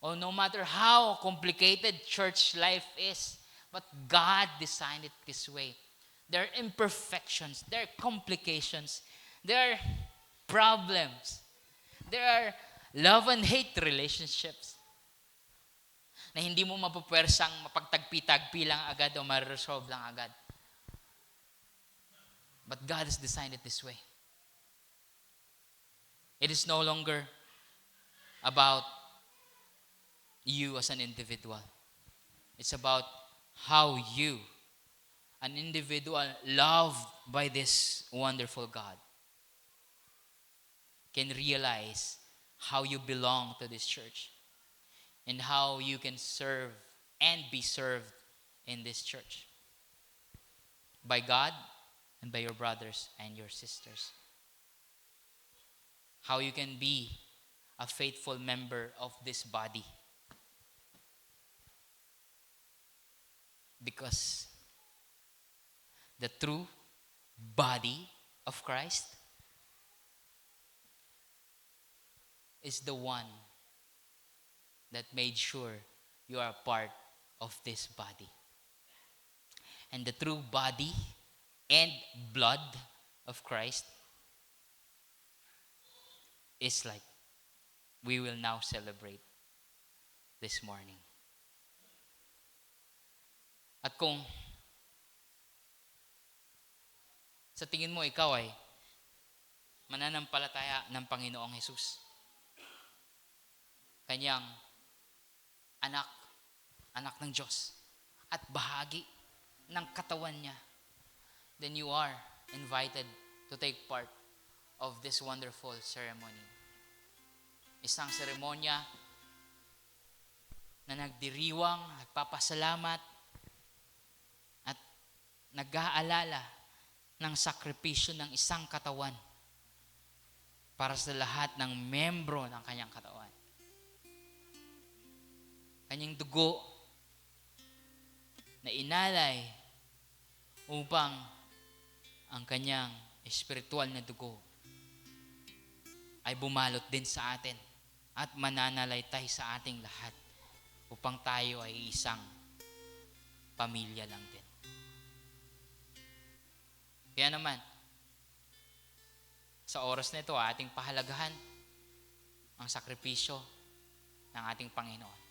D: Or no matter how complicated church life is. But God designed it this way. There are imperfections. There are complications. There are problems. There are love and hate relationships na hindi mo mapupwersang mapagtagpi-tagpi lang agad o ma-resolve lang agad. But God has designed it this way. It is no longer about you as an individual. It's about how you, an individual loved by this wonderful God, can realize how you belong to this church and how you can serve and be served in this church by God and by your brothers and your sisters. How you can be a faithful member of this body. Because the true body of Christ is the one that made sure you are part of this body. And the true body and blood of Christ is like we will now celebrate this morning. At kung sa tingin mo ikaw ay mananampalataya ng Panginoong Hesus, kanyang anak ng Diyos, at bahagi ng katawan niya, then you are invited to take part of this wonderful ceremony. Isang seremonya na nagdiriwang, nagpapasalamat, at nag-aalala ng sakripisyo ng isang katawan para sa lahat ng membro ng kanyang katawan. Kanyang dugo na inalay upang ang kanyang espiritual na dugo ay bumalot din sa atin at mananalaytay sa ating lahat upang tayo ay isang pamilya lang din. Kaya naman, sa oras na ito, ating pahalagahan ang sakripisyo ng ating Panginoon.